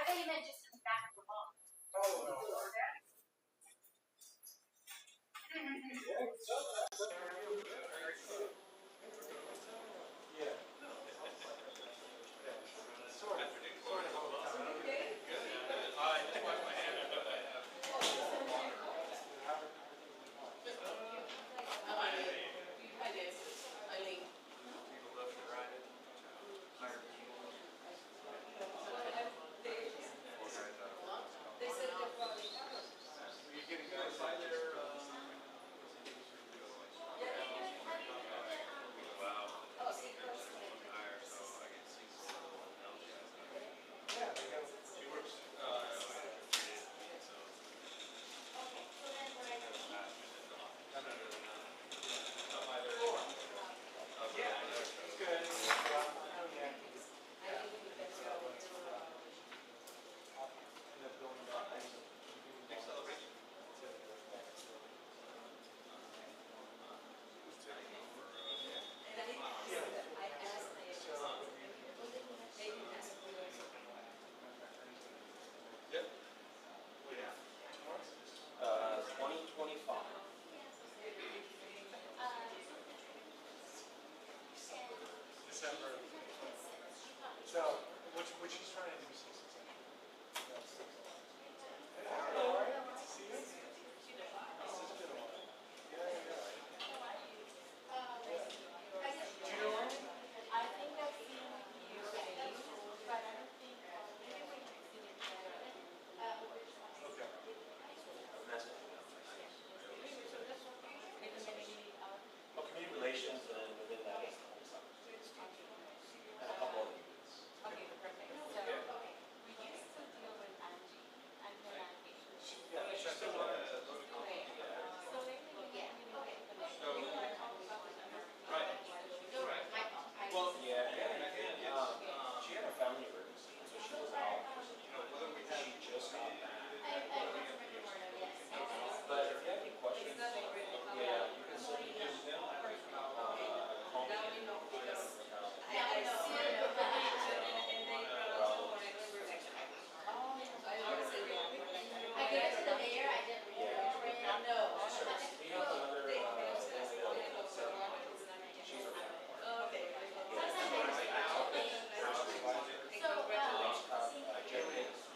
thought you meant just in the back of the wall. Oh, no. Yeah. Sort of. Sort of all the time. I just wash my hands, but I have water. I did. Eileen. People love to ride it. Hire people. They said they're probably. Are you getting guys by there? Oh, see, first. Hire, so I can see someone else. Yeah, they go. She works, so. Yeah, it's good. Yep. 2025. December. So, which he's trying to do since it's Hey, how are you? Good to see you. This has been a while. Yeah. Do you know her? I think I've seen you face, but I don't think maybe we can see each other. Okay. Well, community relations and then within that is and a couple of units. Okay, perfect. So we used to deal with Angie and her application. Yeah, She's still on a loading. Okay. So maybe we can So, you want to talk about the number. right. Well, yeah, and again, it's, she had a family emergency, so she was out. you know, whether we have. She just got back. I remember more of yes. But if you have any questions, yeah, you can send me just call me. Now we know because Now I know. I always say, I gave it to the mayor, I didn't read it. I know. We have another, she's a Okay.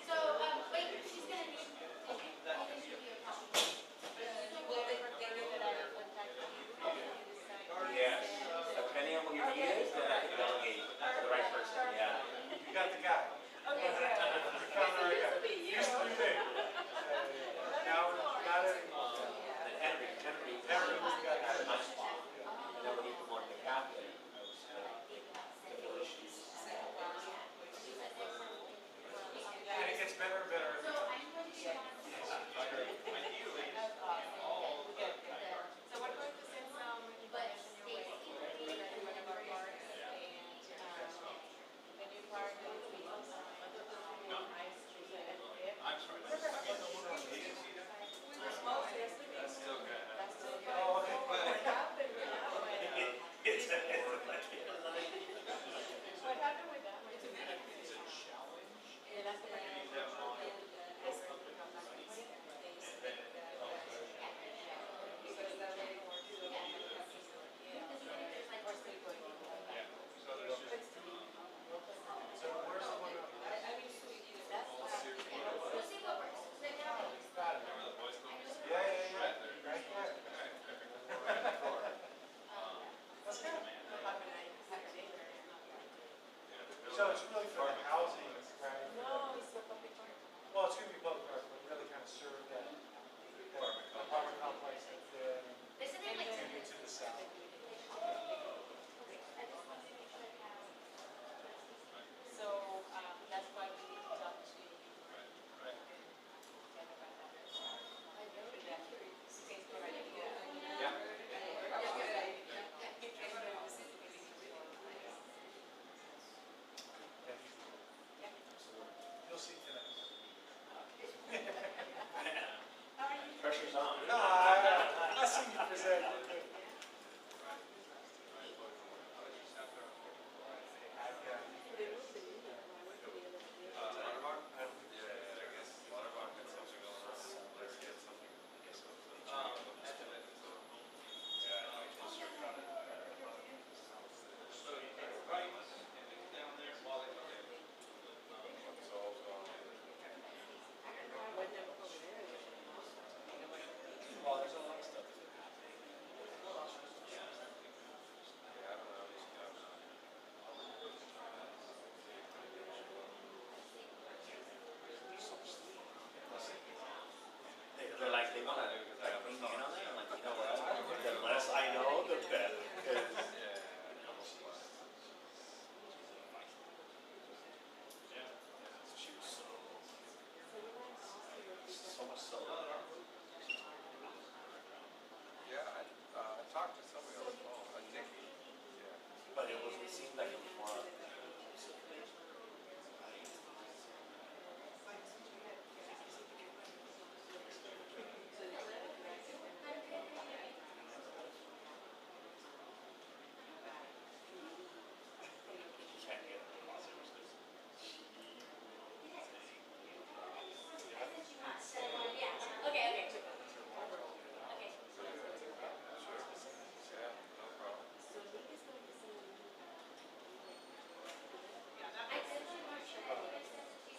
So, wait, she's gonna need, give you a copy. Well, they give it out. Yes, depending on what your need is, then I can delegate to the right person, yeah. You got the guy. Okay, great. The counter guy. Used to be me. Now, not anymore. And Henry was the guy. had a nice spot. And then when he wanted the captain, I was civil issues. And it gets better and better every So time. I'm going to be one of the. Ideally, all. So what about the same But information your way? One of our parks and the new park that we nice I'm sorry. We were supposed to yesterday. That's still good. That's still good. Oh, okay. What happened with that one? It's What happened with that one? It's a challenge. Yeah, that's the one.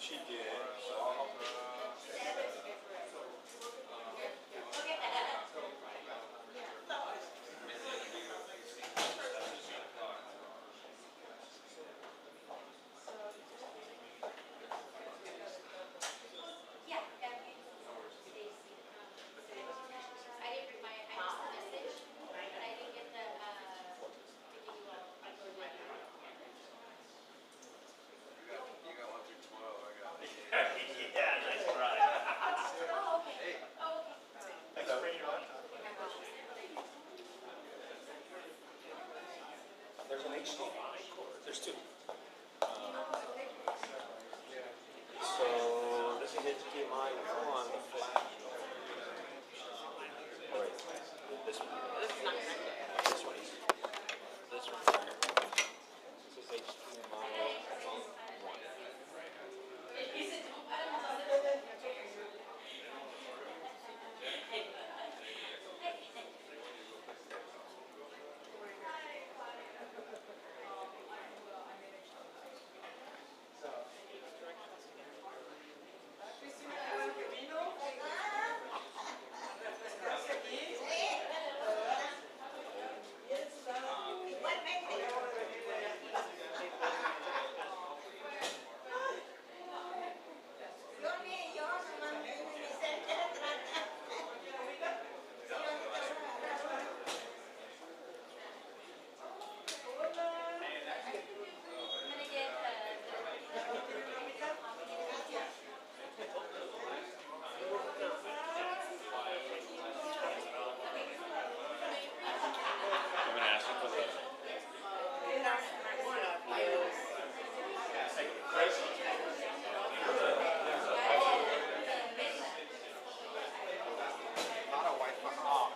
She did. So I'll yeah, nice try. There's an HDMI cord. There's two. So this is HDMI one, the flat. Oh, wait, this one. This is not connected. This one is. This one. This is HDMI one. I'm gonna ask you for the. Not a Wi-Fi. Oh.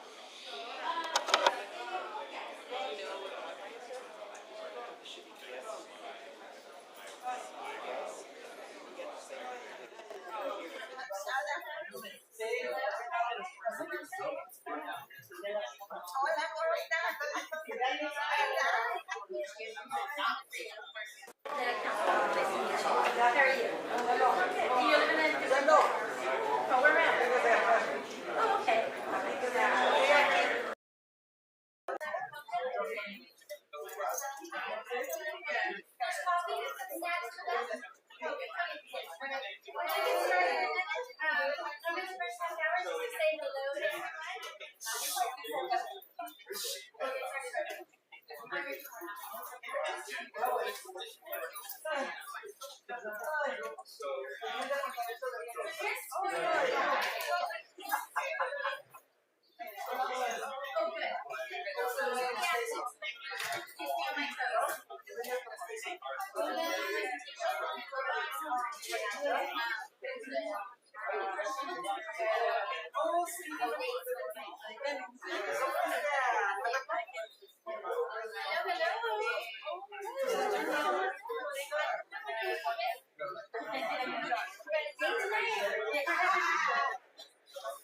Should be yes. How are you? Do you live in a... Oh, where at? Oh, okay.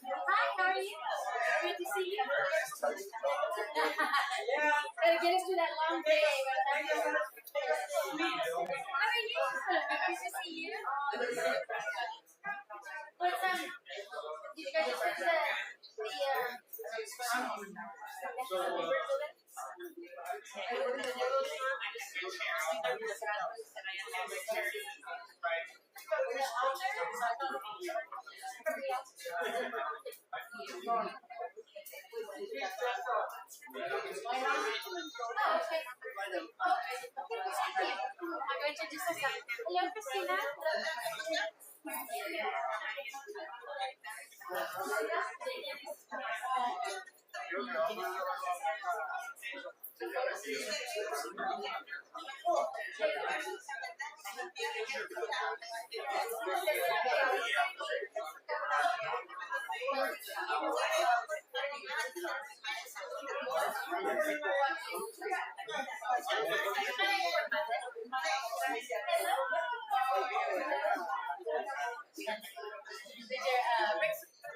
Hi, how are you? Good to see you. Gotta get us through that long day. How are you? Good to see you. What's did you guys just go to I'm going to introduce myself. Hello, Christina.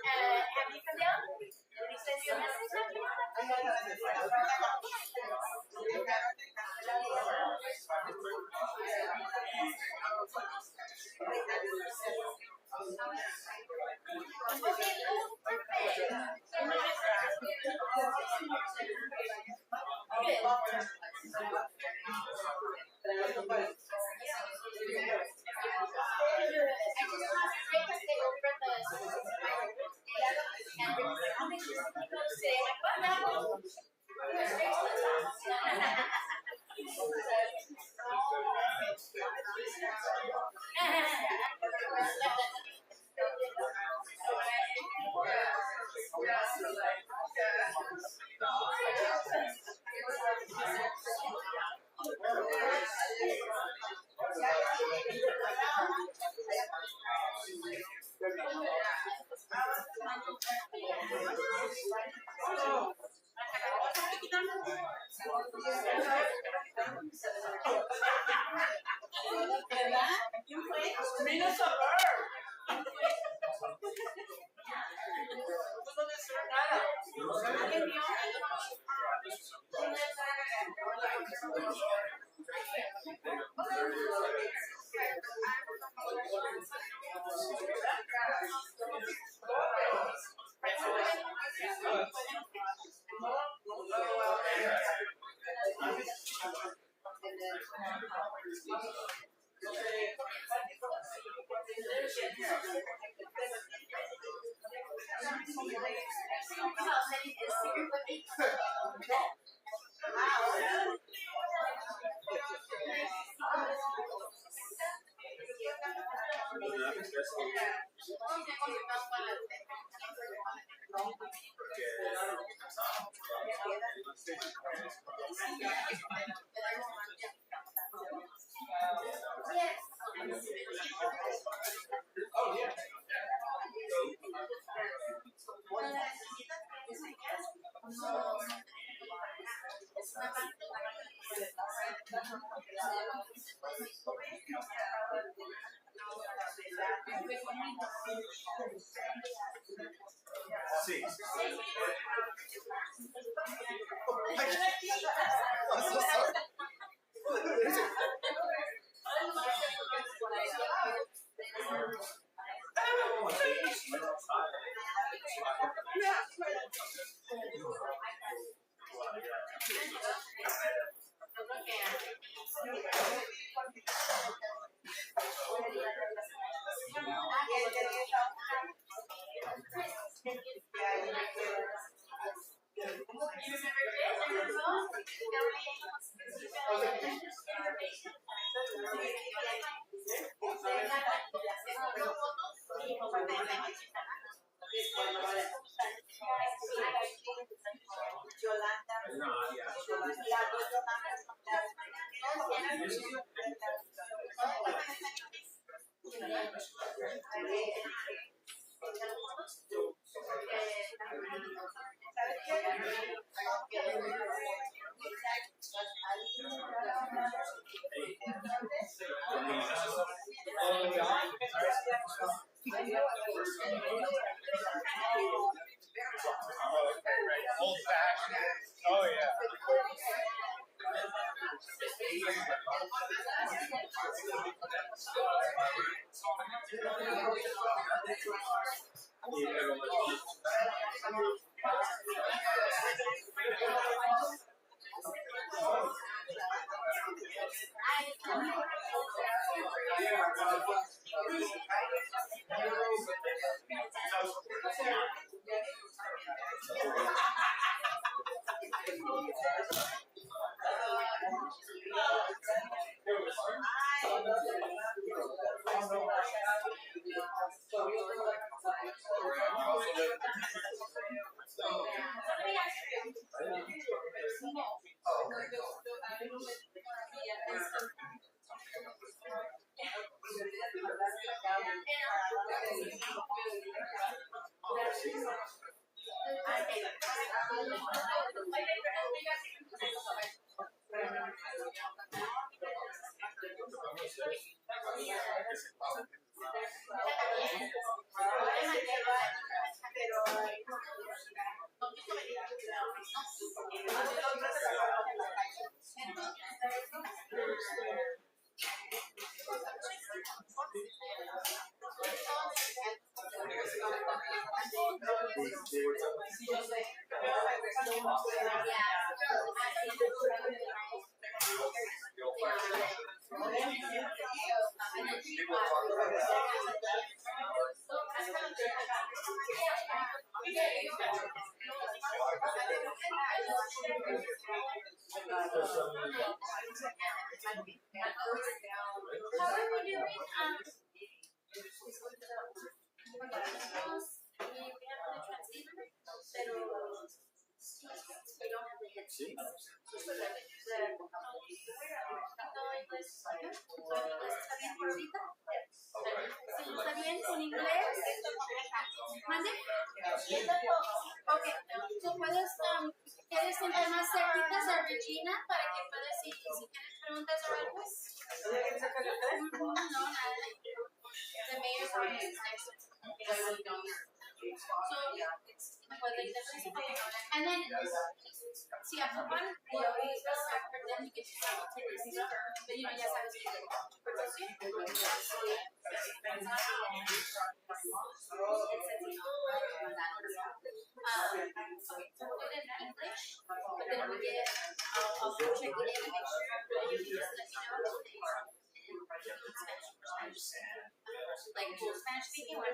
Have you come down? Did he send you a message? Old fashioned. Oh yeah. ¿Está bien con inglés? ¿Mande? Ok, tú puedes, ¿quieres sentar más cerquitas a Regina para que puedas ir si tienes preguntas o algo? No, nada. The mayor's office is next to it. I really don't. So, pues la interpretación. And then, si aproban, then you get to simultaneously. But you know, ya sabes que put it in English, but then we get, I'll check it in and make sure you just let me know Spanish. Like Spanish speaking, or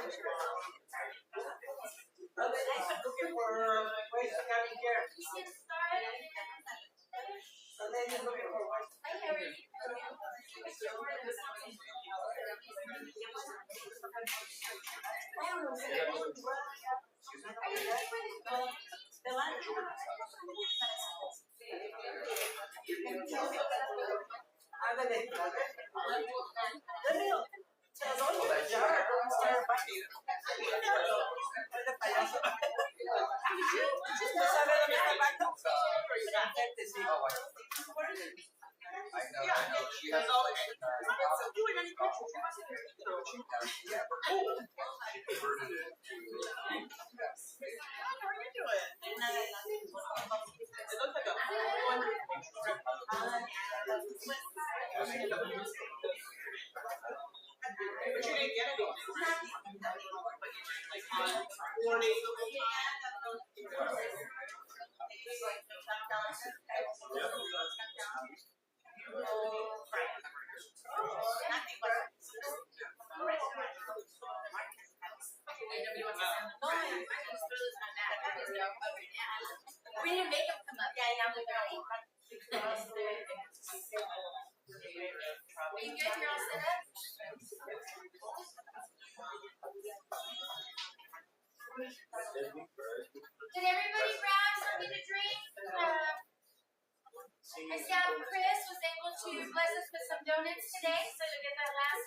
we didn't make them come up. Yeah, now they're ready. Are you good? You're all set up? Did everybody grab something to drink? My staff Chris was able to bless us with some donuts today, so you'll get that last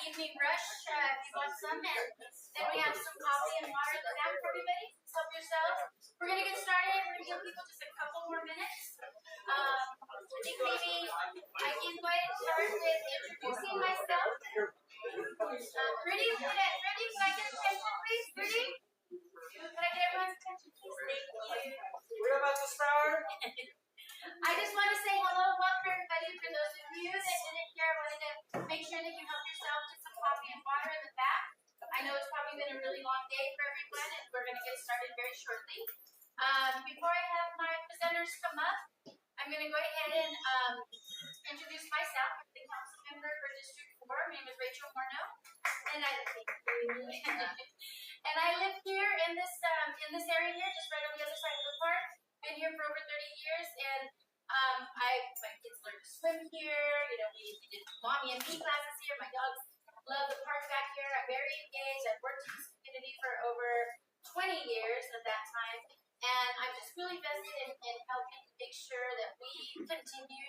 evening rush if you want some. And then we have some coffee and water in the back for everybody. Help yourself. We're going to get started. We're going to give people just a couple more minutes. I think maybe I can go ahead and start with introducing myself. Rudy, can I get attention, please? Rudy? Can I get everyone's attention, please? Thank you. We're about to start. I just want to say hello, welcome everybody. For those of you that didn't hear, I wanted to make sure that you help yourself to some coffee and water in the back. I know it's probably been a really long day for everyone, and we're going to get started very shortly. Before I have my presenters come up, I'm going to go ahead and introduce myself. I'm the council member for District 4. My name is Rachel Morneau, and I live here in this area here, just right on the other side of the park. Been here for over 30 years, and my kids learned to swim here. You know, we did mommy and me classes here. My dogs love the park back here. I'm very engaged. I've worked in this community for over 20 years at that time, and I'm just really vested in helping make sure that we continue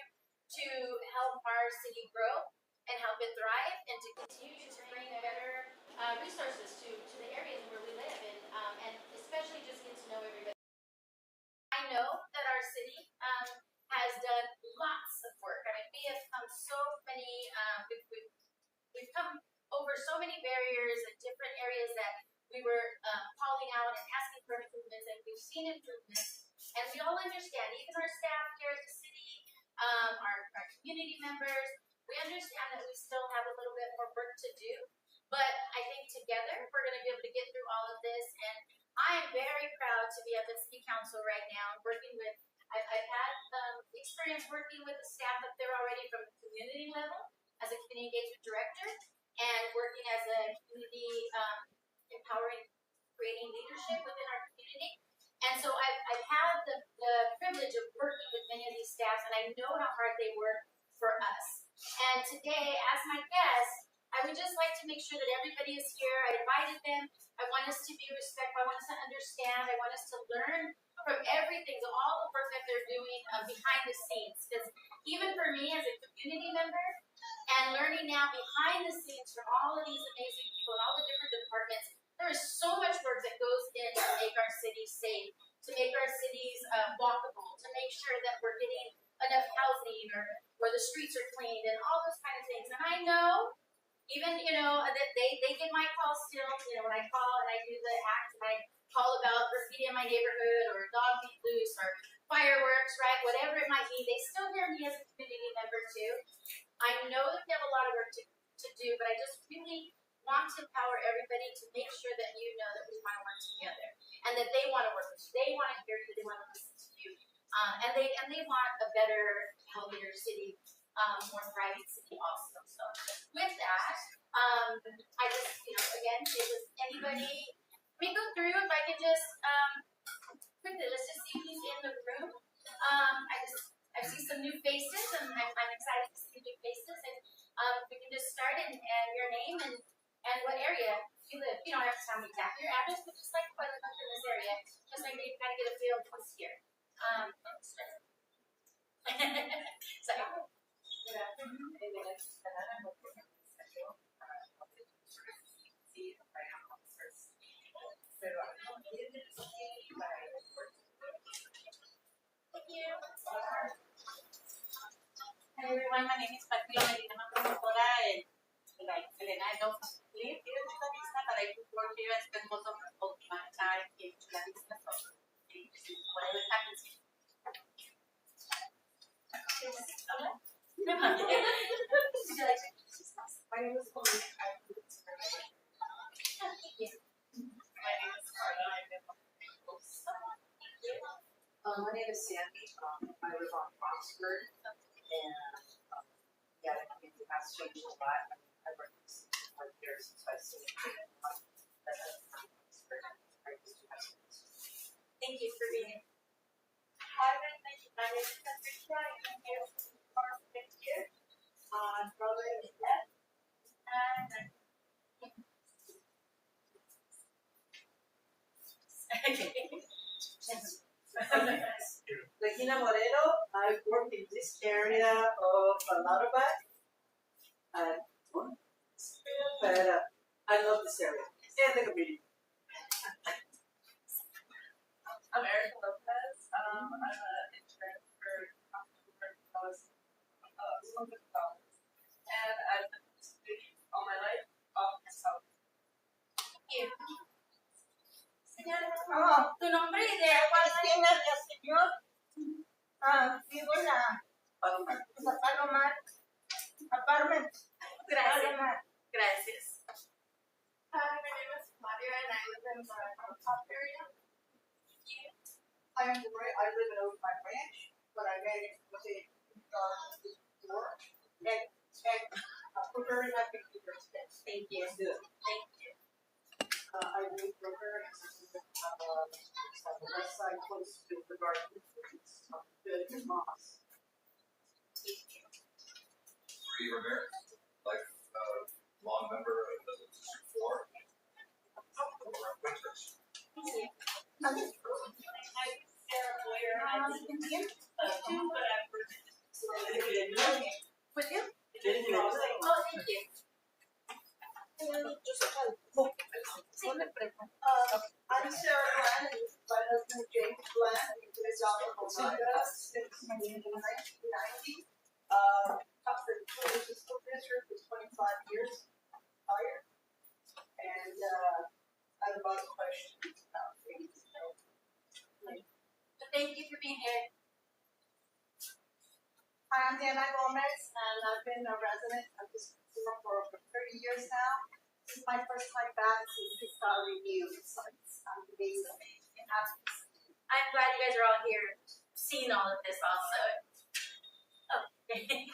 to help our city grow and help it thrive, and to continue to bring better resources to the areas where we live, and especially just get to know everybody. I know that our city has done lots of work. I mean, we have come so many, we've come over so many barriers and different areas that we were calling out and asking for improvements, and we've seen improvements. And we all understand, even our staff here at the city, our community members, we understand that we still have a little bit more work to do. But I think together we're going to be able to get through all of this. And I am very proud to be at the city council right now, working with, I've had experience working with the staff up there already from the community level as a community engagement director, and working as a community empowering, creating leadership within our community. And so I've had the privilege of working with many of these staffs, and I know how hard they work for us. And today, as my guest, I would just like to make sure that everybody is here. I invited them. I want us to be respectful. I want us to understand. I want us to learn from everything, all the work that they're doing behind the scenes. Because even for me as a community member and learning now behind the scenes from all of these amazing people and all the different departments. There is so much work that goes in to make our cities safe, to make our cities walkable, to make sure that we're getting enough housing or the streets are cleaned and all those kind of things. And I know, even, that they get my call still, when I call and I do the act and I call about graffiti in my neighborhood or dog beat loose or fireworks, right? Whatever it might be, they still hear me as a community member too. I know that we have a lot of work to do, but I just really want to empower everybody to make sure that you know that we want to work together and that they want to work with you. They want to hear you. They want to listen to you. And they want a better, healthier city, more thriving city also. So with that, I just, again, if there's anybody, let me go through if I could just quickly, let's just see who's in the room. I see some new faces, and I'm excited to see new faces. And we can just start and your name and what area you live. You don't have to tell me exactly your address, but just like what I live in this area, just like you kind of get a feel of what's here. So, good afternoon. Thank you. Hi everyone, my name is Patria Medina, promotora Elena. I don't live here in Chula Vista, but I do work here. I spend most of my time in Chula Vista, so whatever happens. My name is Melissa. My name is Carla. I live on My name is Sandy. I live on Oxford, and the community has changed a lot. I've worked for 65 years since I've seen it. Thank you for being here. Hi, my name is Patricia. I'm here for next year. Brother is dead. Regina Moreno, I work in this area of Lauderdale, but I love this area and the community. I'm Erica Lopez. I'm an intern for and I've been studying all my life off myself. Thank you. Señor, tu nombre y de cuál Señor, vivo en la Palomar, apartment. Gracias. Gracias. Hi, my name is Claudia and I live in the top area. I am Lori. I live in Oak Park Ranch, but I manage with it work. And we're very happy to be here today. Thank you. Thank you. I read broker and it's on the west side close to the garden. It's good and moss. Marie Rivera, like long member of the District 4. I'm Sarah Boyer. I live in here too, but I've worked With you? in Oh, thank you. I'm Sarah Bland, and this is my husband James Bland. We've been together since 1990. Top for the fiscal district was 25 years prior. And I have a lot of questions about things. So thank you for being here. Hi, I'm Diana Gomez, and I've been a resident of this store for over 30 years now. This is my first time back since we got renewed, so it's amazing. I'm glad you guys are all here, seeing all of this also. Okay.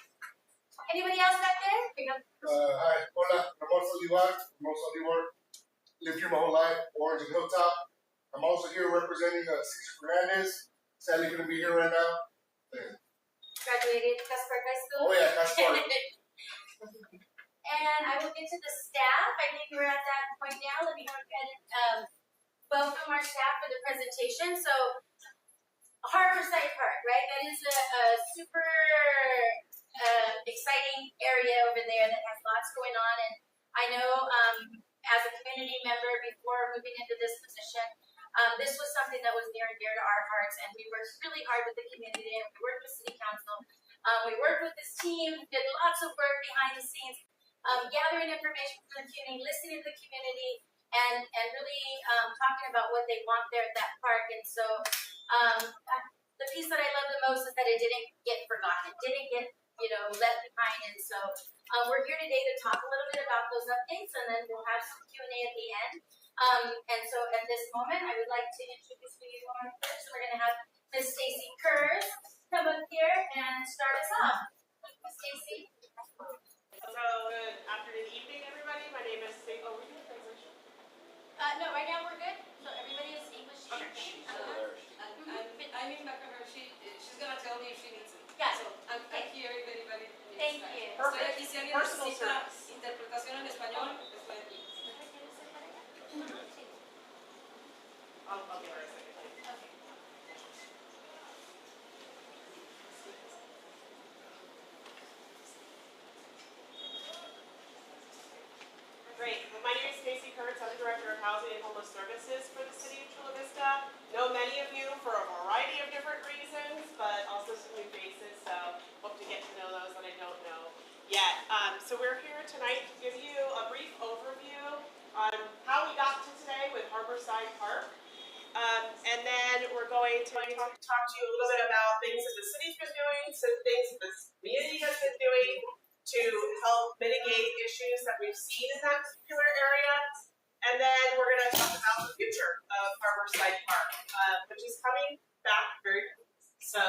Anybody else back there? Hi, hola, Ramon Olivar, lived here my whole life, Orange and Hilltop. I'm also here representing Cesar Fernandez, sadly couldn't be here right now. Graduated Casper High School. Oh yeah, that's part. And I will get to the staff. I think we're at that point now. Let me go ahead and welcome our staff for the presentation. So, Harborside Park, right? That is a super exciting area over there that has lots going on. And I know as a community member before moving into this position, this was something that was near and dear to our hearts, and we worked really hard with the community, and we worked with city council. We worked with this team, did lots of work behind the scenes, gathering information from the community, listening to the community, and really talking about what they want there at that park. And so the piece that I love the most is that it didn't get forgotten. It didn't get, left behind. And so we're here today to talk a little bit about those updates, and then we'll have some Q&A at the end. And so at this moment, I would like to introduce to you our first. We're going to have Miss Stacy Kurz come up here and start us off. Miss Stacy. So, good afternoon, evening, everybody. My name is Stacy. Oh, we doing translation? No, right now we're good. So everybody is English Okay. speaking. I'm in back of her. She's gonna tell me if she needs it. Yeah. So, I'm here if anybody needs Thank that. you. Estoy aquí si alguien Personal necesita service. interpretación en español, estoy aquí. I'll give her a second. Great. Well, my name is Stacy Kurtz. I'm the Director of Housing and Homeless Services for the City of Chula Vista. Know many of you for a variety of different reasons, but also some new faces, so hope to get to know those that I don't know yet. So we're here tonight to give you a brief overview on how we got to today with Harborside Park. And then we're going to talk to you a little bit about things that the city's been doing, some things that the community has been doing to help mitigate issues that we've seen in that particular area. And then we're going to talk about the future of Harborside Park, which is coming back very quickly. So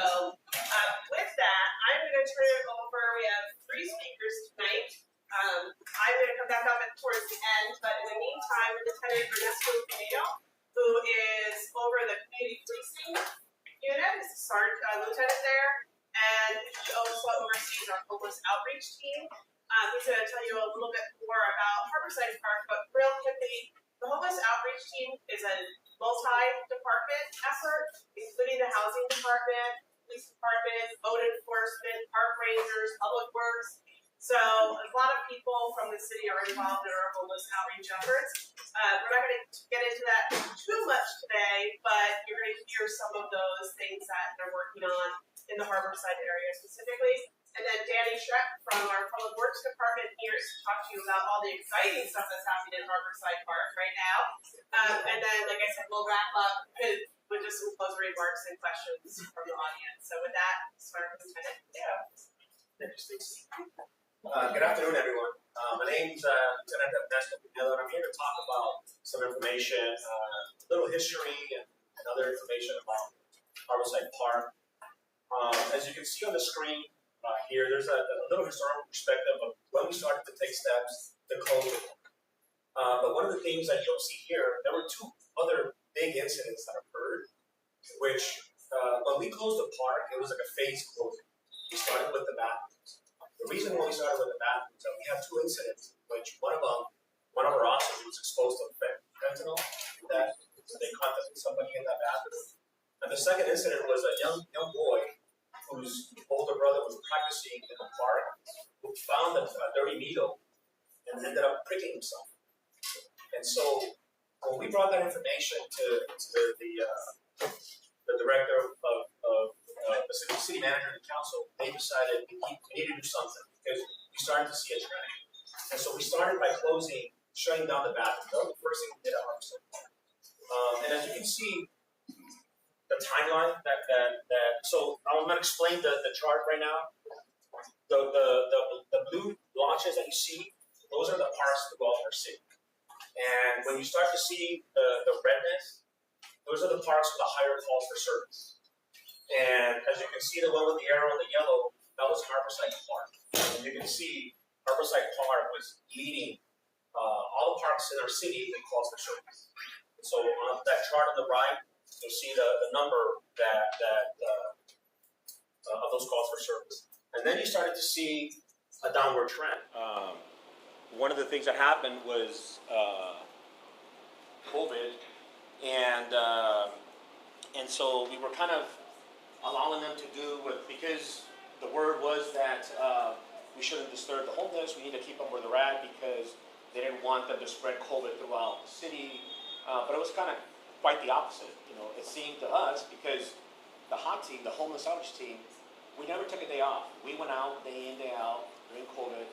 with that, I'm going to turn it over. We have 3 speakers tonight. I'm going to come back up towards the end, but in the meantime, Lieutenant Ernesto Pinedo, who is over the community policing unit, is a sergeant, lieutenant there, and he also oversees our homeless outreach team. He's going to tell you a little bit more about Harborside Park, but real quickly, the homeless outreach team is a multi-department effort, including the housing department, police department, code enforcement, park rangers, public works. So a lot of people from the city are involved in our homeless outreach efforts. We're not going to get into that too much today, but you're going to hear some of those things that they're working on in the Harborside area specifically. And then Danny Schreck from our Public Works Department here to talk to you about all the exciting stuff that's happening in Harborside Park right now. And then, like I said, we'll wrap up with just some closing remarks and questions from the audience. So with that, start with Lieutenant Pinedo. Thank you, Stacy. Good afternoon, everyone. My name's Lieutenant Ernesto Pinedo, and I'm here to talk about some information, a little history, and other information about Harborside Park. As you can see on the screen here, there's a little historical perspective of when we started to take steps to close it. But one of the things that you'll see here, there were 2 other big incidents that occurred, which when we closed the park, it was like a phased closing. We started with the bathrooms. The reason why we started with the bathrooms is that we have 2 incidents, which one of our officers was exposed to fentanyl, that they contacted somebody in that bathroom. And the second incident was a young boy whose older brother was practicing in the park, who found a dirty needle and ended up pricking himself. And so when we brought that information to the director of the city manager and the council, they decided we need to do something because we started to see a trend. And so we started by shutting down the bathroom. That was the first thing we did at Harborside Park. And as you can see, the timeline so I'm going to explain the chart right now. The blue blotches that you see, those are the parks throughout our city. And when you start to see the redness, those are the parks with the higher calls for service. And as you can see, the one with the arrow and the yellow, that was Harborside Park. And you can see Harborside Park was leading all the parks in our city in calls for service. So on that chart on the right, you'll see the number of those calls for service. And then you started to see a downward trend. One of the things that happened was COVID, and so we were kind of allowing them to do because the word was that we shouldn't disturb the homeless. We need to keep them where they're at because they didn't want them to spread COVID throughout the city. But it was kind of quite the opposite. You know, it seemed to us because the hot team, the homeless outreach team, we never took a day off. We went out day in, day out during COVID,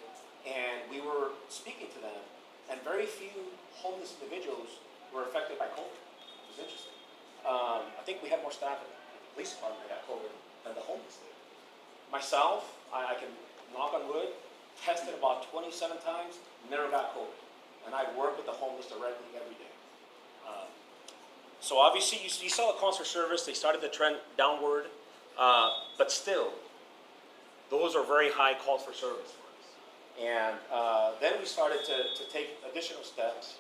and we were speaking to them. And very few homeless individuals were affected by COVID. It was interesting. I think we had more staff at the police department that got COVID than the homeless did. Myself, I can knock on wood, tested about 27 times, never got COVID. And I work with the homeless directly every day. So obviously you saw the concert service, they started the trend downward, but still, those are very high calls for service for us. And then we started to take additional steps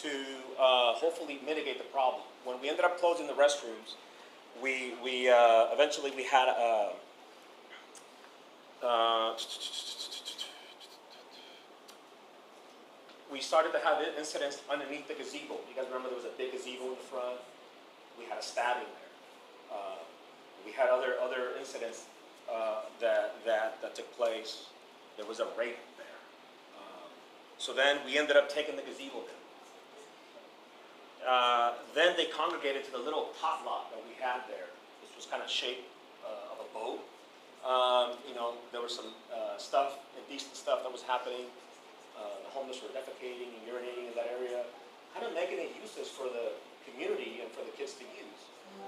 to hopefully mitigate the problem. When we ended up closing the restrooms, we eventually we had we started to have incidents underneath the gazebo. You guys remember there was a big gazebo in the front? We had a stabbing there. We had other incidents that took place. There was a rape there. So then we ended up taking the gazebo down. Then they congregated to the little tot lot that we had there. This was kind of shaped of a boat. You know, there was some stuff, indecent stuff that was happening. The homeless were defecating and urinating in that area, kind of making it useless for the community and for the kids to use.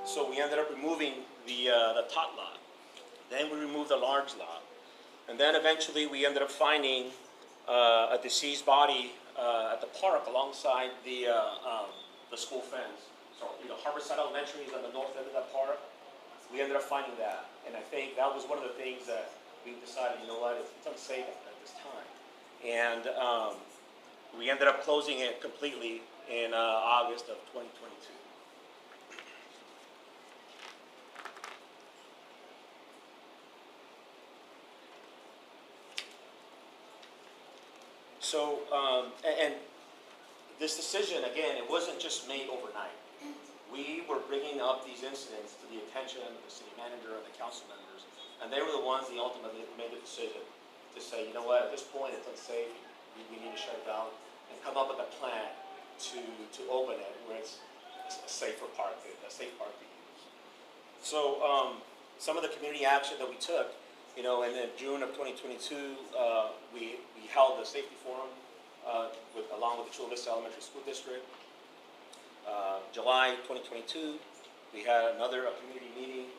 So we ended up removing the tot lot. Then we removed the large lot. And then eventually we ended up finding a deceased body at the park alongside the school fence. So, you know, Harborside Elementary is on the north end of that park. We ended up finding that. And I think that was one of the things that we decided, you know what, it's unsafe at this time. And we ended up closing it completely in August of 2022. So, and this decision, again, it wasn't just made overnight. We were bringing up these incidents to the attention of the city manager and the council members, and they were the ones that ultimately made the decision to say, you know what, at this point it's unsafe, we need to shut it down, and come up with a plan to open it where it's a safer park, a safe park to use. So some of the community action that we took, you know, and in June of 2022, we held a safety forum along with the Chula Vista Elementary School District. July 2022, we had another community meeting,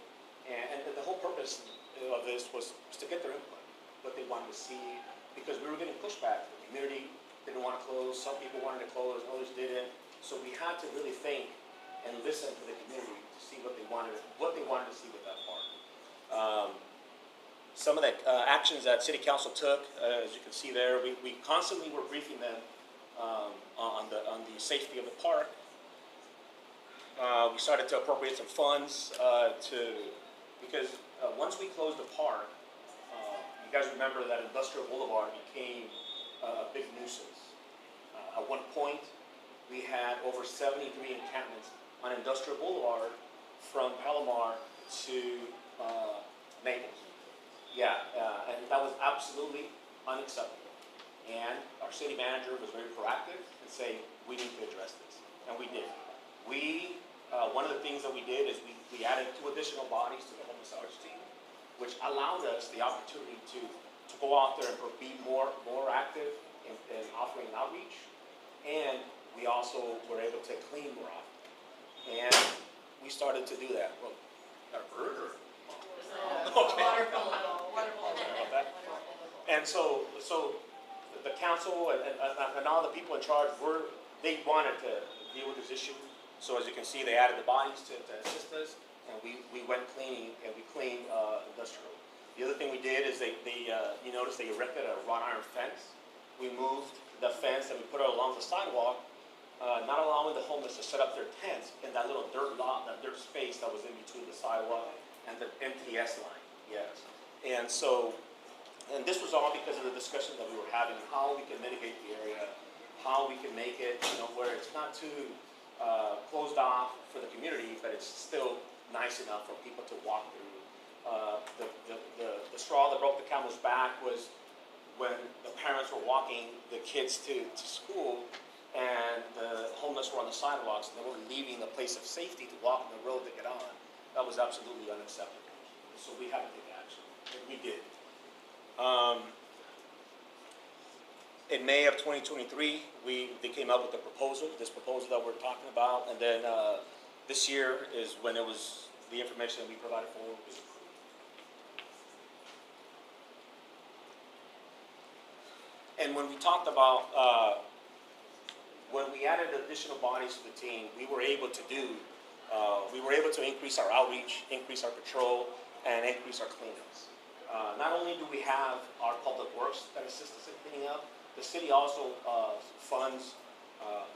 and the whole purpose of this was to get their input, what they wanted to see, because we were getting pushback. The community didn't want to close, some people wanted to close, others didn't. So we had to really think and listen to the community to see what they wanted to see with that park. Some of the actions that City Council took, as you can see there, we constantly were briefing them on the safety of the park. We started to appropriate some funds because once we closed the park, you guys remember that Industrial Boulevard became a big nuisance. At one point, we had over 73 encampments on Industrial Boulevard from Palomar to Naples. Yeah, and that was absolutely unacceptable. And our city manager was very proactive and saying, we need to address this. And we did. One of the things that we did is we added 2 additional bodies to the homeless outreach team, which allowed us the opportunity to go out there and be more active in offering outreach. And we also were able to clean more often. And we started to do that. Well, got a bird or? Okay. And so the council and all the people in charge they wanted to deal with this issue. So as you can see, they added the bodies to assist us, and we went cleaning and we cleaned industrial. The other thing we did is you notice they erected a wrought iron fence. We moved the fence and we put it along the sidewalk, not allowing the homeless to set up their tents in that little dirt lot, that dirt space that was in between the sidewalk and the MTS line. Yes. And this was all because of the discussion that we were having, how we can mitigate the area, how we can make it, you know, where it's not too closed off for the community, but it's still nice enough for people to walk through. the straw that broke the camel's back was when the parents were walking the kids to school and the homeless were on the sidewalks and they were leaving the place of safety to walk on the road to get on. That was absolutely unacceptable. So we had to take action, and we did. In May of 2023, they came up with this proposal that we're talking about, and then this year is when it was the information that we provided for was approved. And when we talked about, when we added additional bodies to the team, we were able to increase our outreach, increase our patrol, and increase our cleanups. Not only do we have our public works that assist us in cleaning up, the city also funds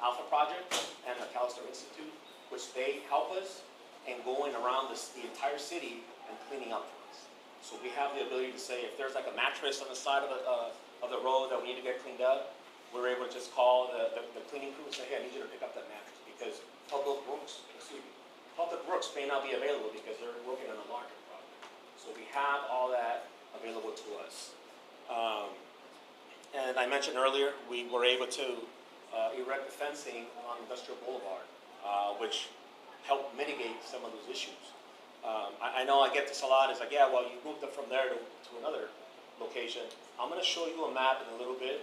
Alpha Project and the McAllister Institute, which they help us in going around the entire city and cleaning up for us. So we have the ability to say if there's like a mattress on the side of the road that we need to get cleaned up, we're able to just call the cleaning crew and say, hey, I need you to pick up that mattress because Public Works may not be available because they're working on a larger project. So we have all that available to us. And I mentioned earlier, we were able to erect the fencing on Industrial Boulevard, which helped mitigate some of those issues. I know I get this a lot. It's like, yeah, well, you moved them from there to another location. I'm going to show you a map in a little bit,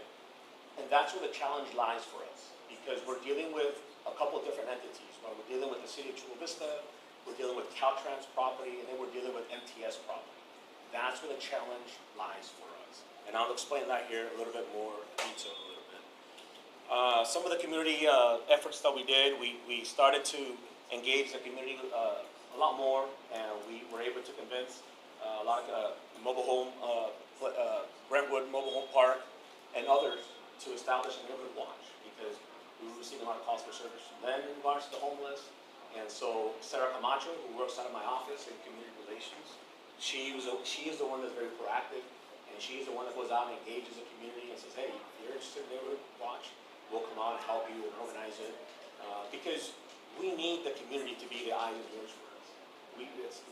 and that's where the challenge lies for us, because we're dealing with a couple of different entities. Well, we're dealing with the City of Chula Vista, we're dealing with Caltrans property, and then we're dealing with MTS property. That's where the challenge lies for us. And I'll explain that here a little bit more detail a little bit. Some of the community efforts that we did, we started to engage the community a lot more, and we were able to convince a lot of mobile home, Brentwood Mobile Home Park, and others to establish a neighborhood watch because we were receiving a lot of calls for service from them in regards to the homeless. And so Sarah Camacho, who works out of my office in community relations, she is the one that's very proactive, and she is the one that goes out and engages the community and says, hey, if you're interested in neighborhood watch, we'll come out and help you and organize it. Because we need the community to be the eyes and ears for us.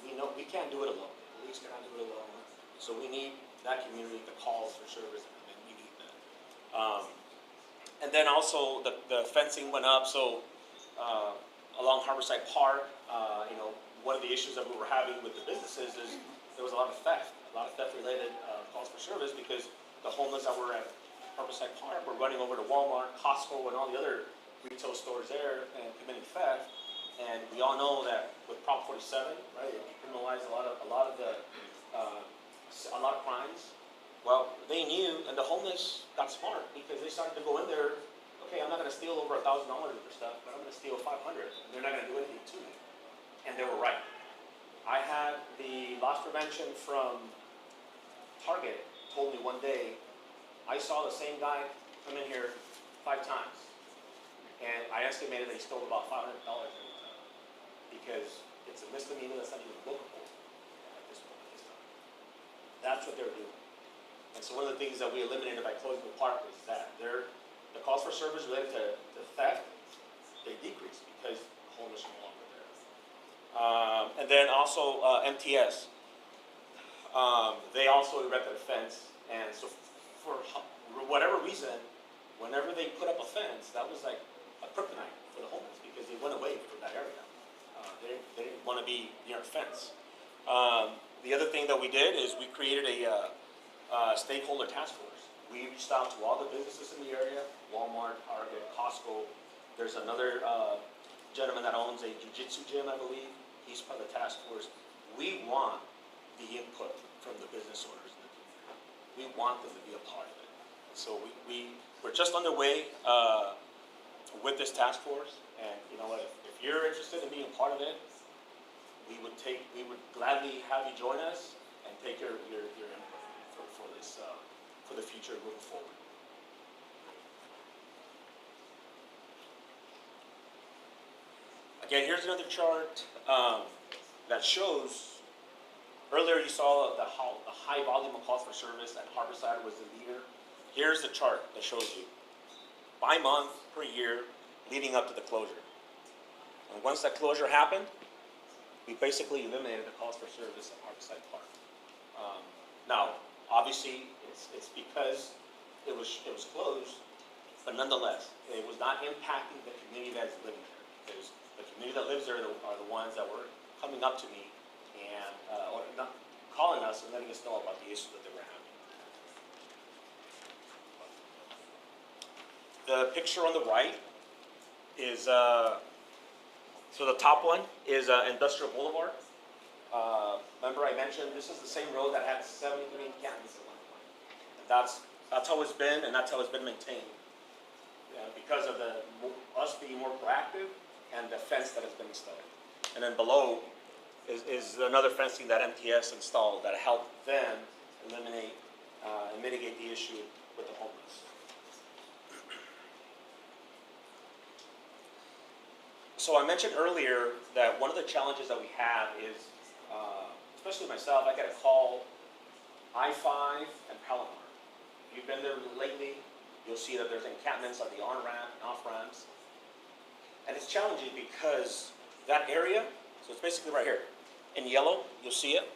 We know we can't do it alone. The police cannot do it alone. So we need that community that calls for service, and we need that. And then also the fencing went up. So along Harborside Park, one of the issues that we were having with the businesses is there was a lot of theft-related calls for service because the homeless that were at Harborside Park were running over to Walmart, Costco, and all the other retail stores there and committing theft. And we all know that with Prop 47, right, it criminalized a lot of crimes. Well, they knew, and the homeless got smart because they started to go in there. Okay, I'm not going to steal over $1,000 of their stuff, but I'm going to steal 500, and they're not going to do anything to me. And they were right. I had the loss prevention from Target told me one day, I saw the same guy come in here 5 times, and I estimated that he stole about $500 because it's a misdemeanor that's not even bookable at this point in time. That's what they're doing. And so one of the things that we eliminated by closing the park is that the calls for service related to theft, they decreased because the homeless are no longer there. And then also MTS, they also erected a fence, and so for whatever reason, whenever they put up a fence, that was like a kryptonite for the homeless because they went away from that area. They didn't want to be near a fence. The other thing that we did is we created a stakeholder task force. We reached out to all the businesses in the area, Walmart, Target, Costco. There's another gentleman that owns a jiu-jitsu gym, I believe. He's part of the task force. We want the input from the business owners in the community. We want them to be a part of it. So we're just underway with this task force, and you know what? If you're interested in being a part of it, we would gladly have you join us and take your input for this for the future moving forward. Again, here's another chart that shows. Earlier, you saw the high volume of calls for service, and Harborside was the leader. Here's the chart that shows you by month, per year, leading up to the closure. And once that closure happened, we basically eliminated the calls for service at Harborside Park. Now, obviously, it's because it was closed, but nonetheless, it was not impacting the community that is living there. Because the community that lives there are the ones that were coming up to me and or not calling us and letting us know about the issues that they were having. The picture on the right is so the top one is Industrial Boulevard. Remember I mentioned this is the same road that had 73 encampments at one point. And that's how it's been, and that's how it's been maintained. Because of us being more proactive and the fence that has been installed. And then below is another fencing that MTS installed that helped them eliminate and mitigate the issue with the homeless. So I mentioned earlier that one of the challenges that we have is, especially myself, I get a call I-5 and Palomar. If you've been there lately, you'll see that there's encampments on the on-ramp and off-ramps. And it's challenging because that area, so it's basically right here. In yellow, you'll see it.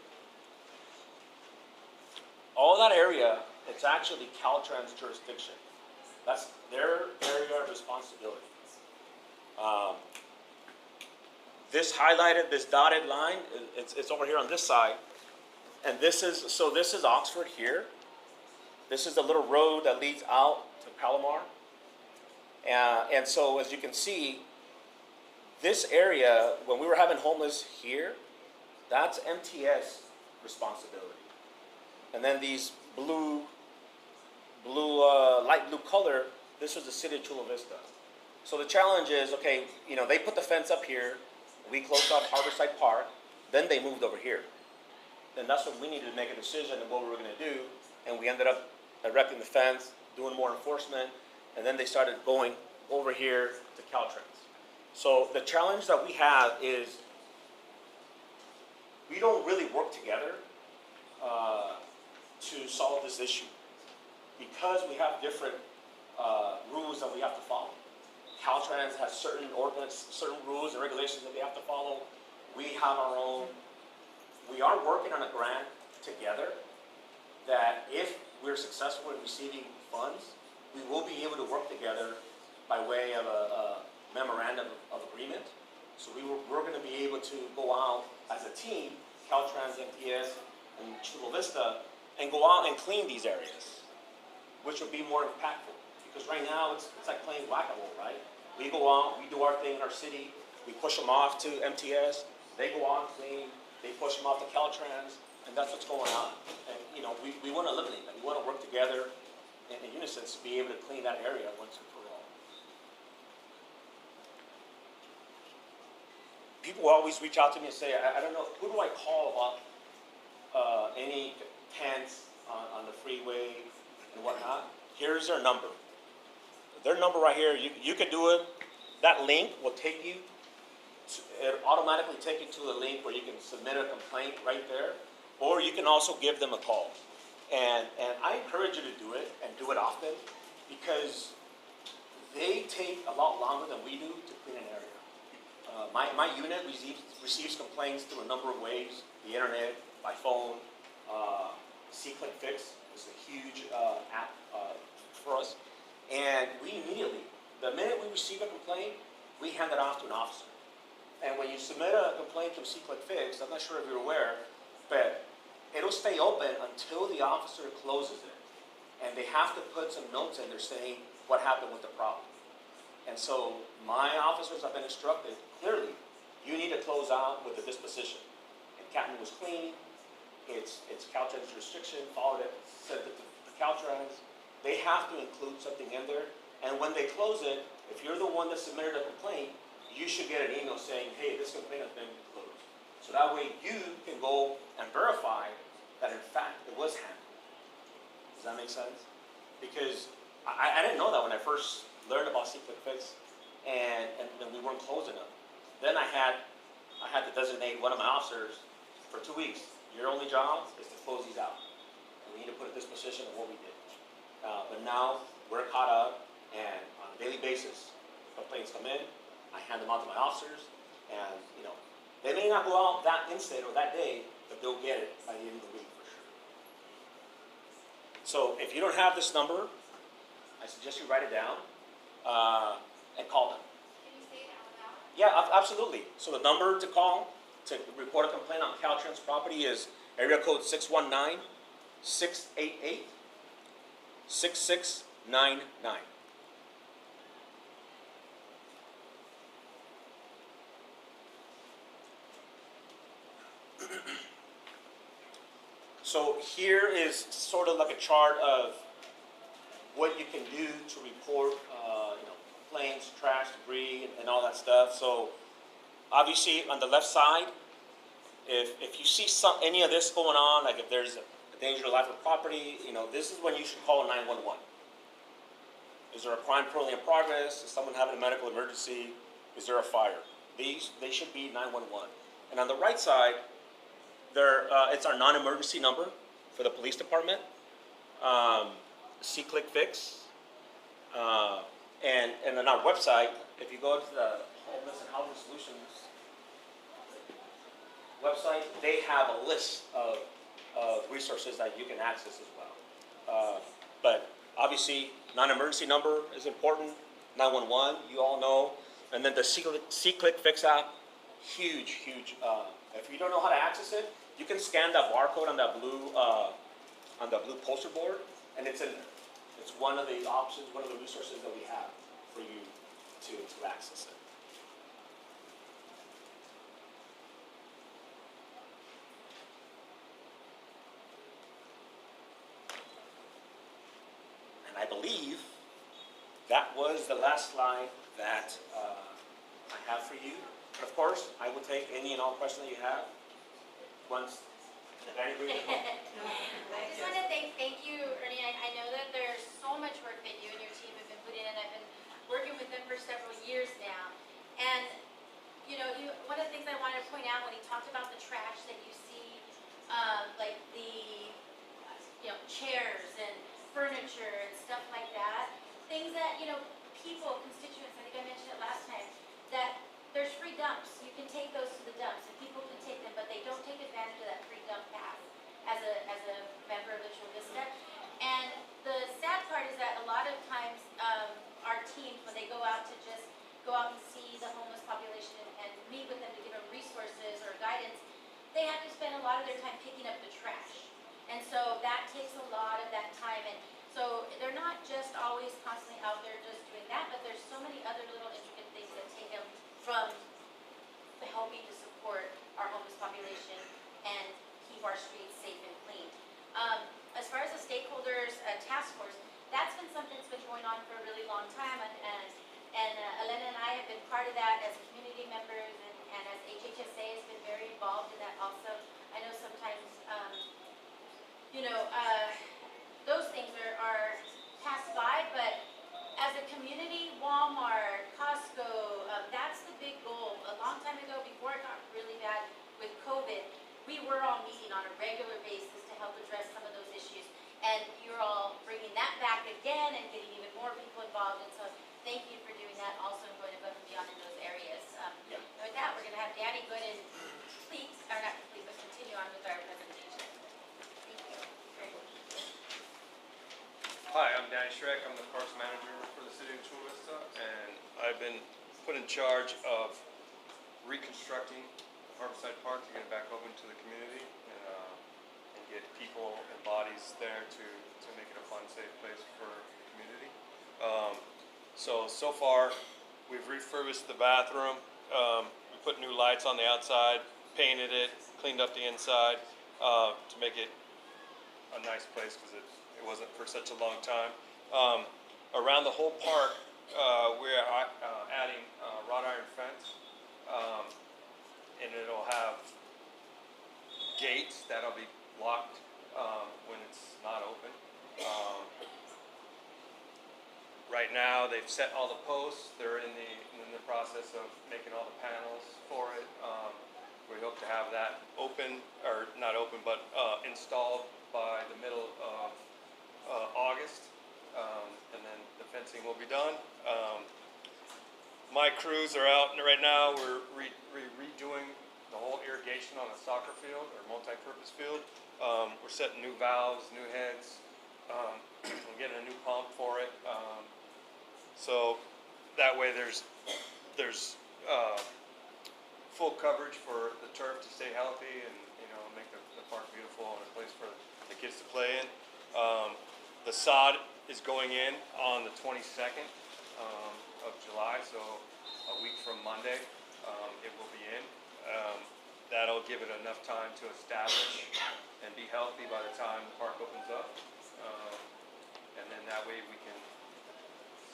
All that area, it's actually Caltrans jurisdiction. That's their area of responsibility. This highlighted, this dotted line, it's over here on this side. And this is Oxford here. This is the little road that leads out to Palomar. And so as you can see, this area, when we were having homeless here, that's MTS responsibility. And then these light blue color, this was the city of Chula Vista. So the challenge is, okay, they put the fence up here, we closed off Harborside Park, then they moved over here. And that's when we needed to make a decision of what we were gonna do, and we ended up erecting the fence, doing more enforcement, and then they started going over here to Caltrans. So the challenge that we have is we don't really work together to solve this issue because we have different rules that we have to follow. Caltrans has certain ordinance, certain rules and regulations that they have to follow. We have our own. We are working on a grant together that if we're successful in receiving funds, we will be able to work together by way of a memorandum of agreement. So we're going to be able to go out as a team, Caltrans, MTS, and Chula Vista, and go out and clean these areas, which will be more impactful. Because right now it's like playing whack-a-mole, right? We go out, we do our thing in our city, we push them off to MTS, they go out and clean, they push them off to Caltrans, and that's what's going on. And we want to eliminate that. We want to work together in unison to be able to clean that area once and for all. People always reach out to me and say, I don't know, who do I call about any tents on the freeway and whatnot? Here's their number. Their number right here, you can do it. That link will take you, it'll automatically take you to a link where you can submit a complaint right there, or you can also give them a call. And I encourage you to do it, and do it often, because they take a lot longer than we do to clean an area. My unit receives complaints through a number of ways: the internet, by phone. C-Click Fix is a huge app for us. And we immediately, the minute we receive a complaint, we hand it off to an officer. And when you submit a complaint to C-Click Fix, I'm not sure if you're aware, but it'll stay open until the officer closes it. And they have to put some notes in there saying what happened with the problem. And so my officers have been instructed, clearly, you need to close out with the disposition. And Captain was clean, it's Caltrans jurisdiction, followed it, sent it to Caltrans. They have to include something in there, and when they close it, if you're the one that submitted a complaint, you should get an email saying, hey, this complaint has been closed. So that way you can go and verify that in fact it was handled. Does that make sense? Because I didn't know that when I first learned about C-Click Fix, and we weren't closing them. Then I had to designate one of my officers for 2 weeks. Your only job is to close these out. And we need to put a disposition of what we did. But now we're caught up, and on a daily basis, complaints come in. I hand them out to my officers, and They may not go out that instant or that day, but they'll get it by the end of the week for sure. So if you don't have this number, I suggest you write it down and call them. Can you say it out loud? Yeah, absolutely. So the number to call to report a complaint on Caltrans property is area code 619-688-6699. So here is sort of like a chart of what you can do to report, planes, trash, debris, and all that stuff. So obviously on the left side, if you see any of this going on, like if there's a danger to life or property, this is when you should call 911. Is there a crime currently in progress? Is someone having a medical emergency? Is there a fire? They should be 911. And on the right side, it's our non-emergency number for the police department. C-Click Fix. And on our website, if you go to the Homeless and Housing Solutions website, they have a list of resources that you can access as well. But obviously, non-emergency number is important. 911, you all know. And then the C-Click Fix app, huge. If you don't know how to access it, you can scan that barcode on that blue poster board, and it's in there. It's one of the options, one of the resources that we have for you to access it. And I believe that was the last slide that I have for you. But of course, I will take any and all questions that you have. Once I just want to thank you, Ernie. I know that there's so much work that you and your team have been putting in. I've been working with them for several years now. And, one of the things I wanted to point out when he talked about the trash that you see, like the, chairs and furniture and stuff like that, things that, people, constituents, I think I mentioned it last time, that there's free dumps. You can take those to the dumps, and people can take them, but they don't take advantage of that free dump pass as a member of the Chula Vista. And the sad part is that a lot of times our teams, when they go out to just go out and see the homeless population and meet with them to give them resources or guidance, they have to spend a lot of their time picking up the trash. And so that takes a lot of that time. And so they're not just always constantly out there just doing that, but there's so many other little intricate things that take them from helping to support our homeless population and keep our streets safe and clean. As far as the stakeholders task force, that's been something that's been going on for a really long time, and Elena and I have been part of that as community members, and as HHSA has been very involved in that also. I know sometimes, those things are passed by, but as a community, Walmart, Costco, that's the big goal. A long time ago, before it got really bad with COVID, we were all meeting on a regular basis to help address some of those issues. And you're all bringing that back again and getting even more people involved. And so thank you for doing that also and going above and beyond in those areas. And with that, we're going to have Danny go ahead and continue on with our presentation. Thank you. Hi, I'm Danny Schreck. I'm the Parks Manager for the City of Chula Vista, and I've been put in charge of reconstructing Harborside Park to get it back open to the community and get people and bodies there to make it a fun, safe place for the community. So far, we've refurbished the bathroom. We put new lights on the outside, painted it, cleaned up the inside to make it a nice place because it wasn't for such a long time. Around the whole park, we're adding wrought iron fence, and it'll have gates that'll be locked when it's not open. Right now, they've set all the posts. They're in the process of making all the panels for it. We hope to have that open, or not open, but installed by the middle of August, and then the fencing will be done. My crews are out right now. We're redoing the whole irrigation on the soccer field or multi-purpose field. We're setting new valves, new heads. We're getting a new pump for it. So that way there's full coverage for the turf to stay healthy and, you know, make the park beautiful and a place for the kids to play in. The sod is going in on the 22nd of July, so a week from Monday it will be in. That'll give it enough time to establish and be healthy by the time the park opens up. And then that way we can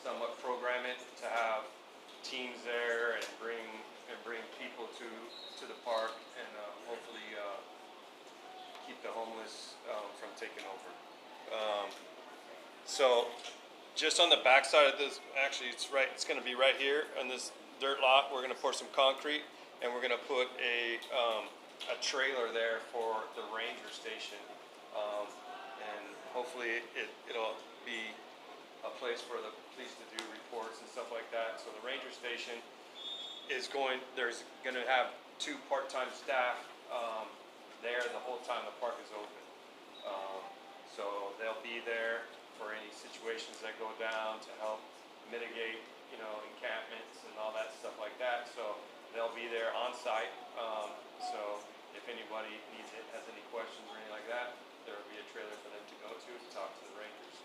somewhat program it to have teams there and bring people to the park and hopefully keep the homeless from taking over. So just on the back side of this, actually it's going to be right here on this dirt lot. We're going to pour some concrete and we're going to put a trailer there for the ranger station, and hopefully it'll be a place for the police to do reports and stuff like that. So the ranger station there's going to have 2 part-time staff there the whole time the park is open. So they'll be there for any situations that go down to help mitigate, you know, encampments and all that stuff like that. So they'll be there on site. So if anybody has any questions or anything like that, there will be a trailer for them to go to talk to the rangers.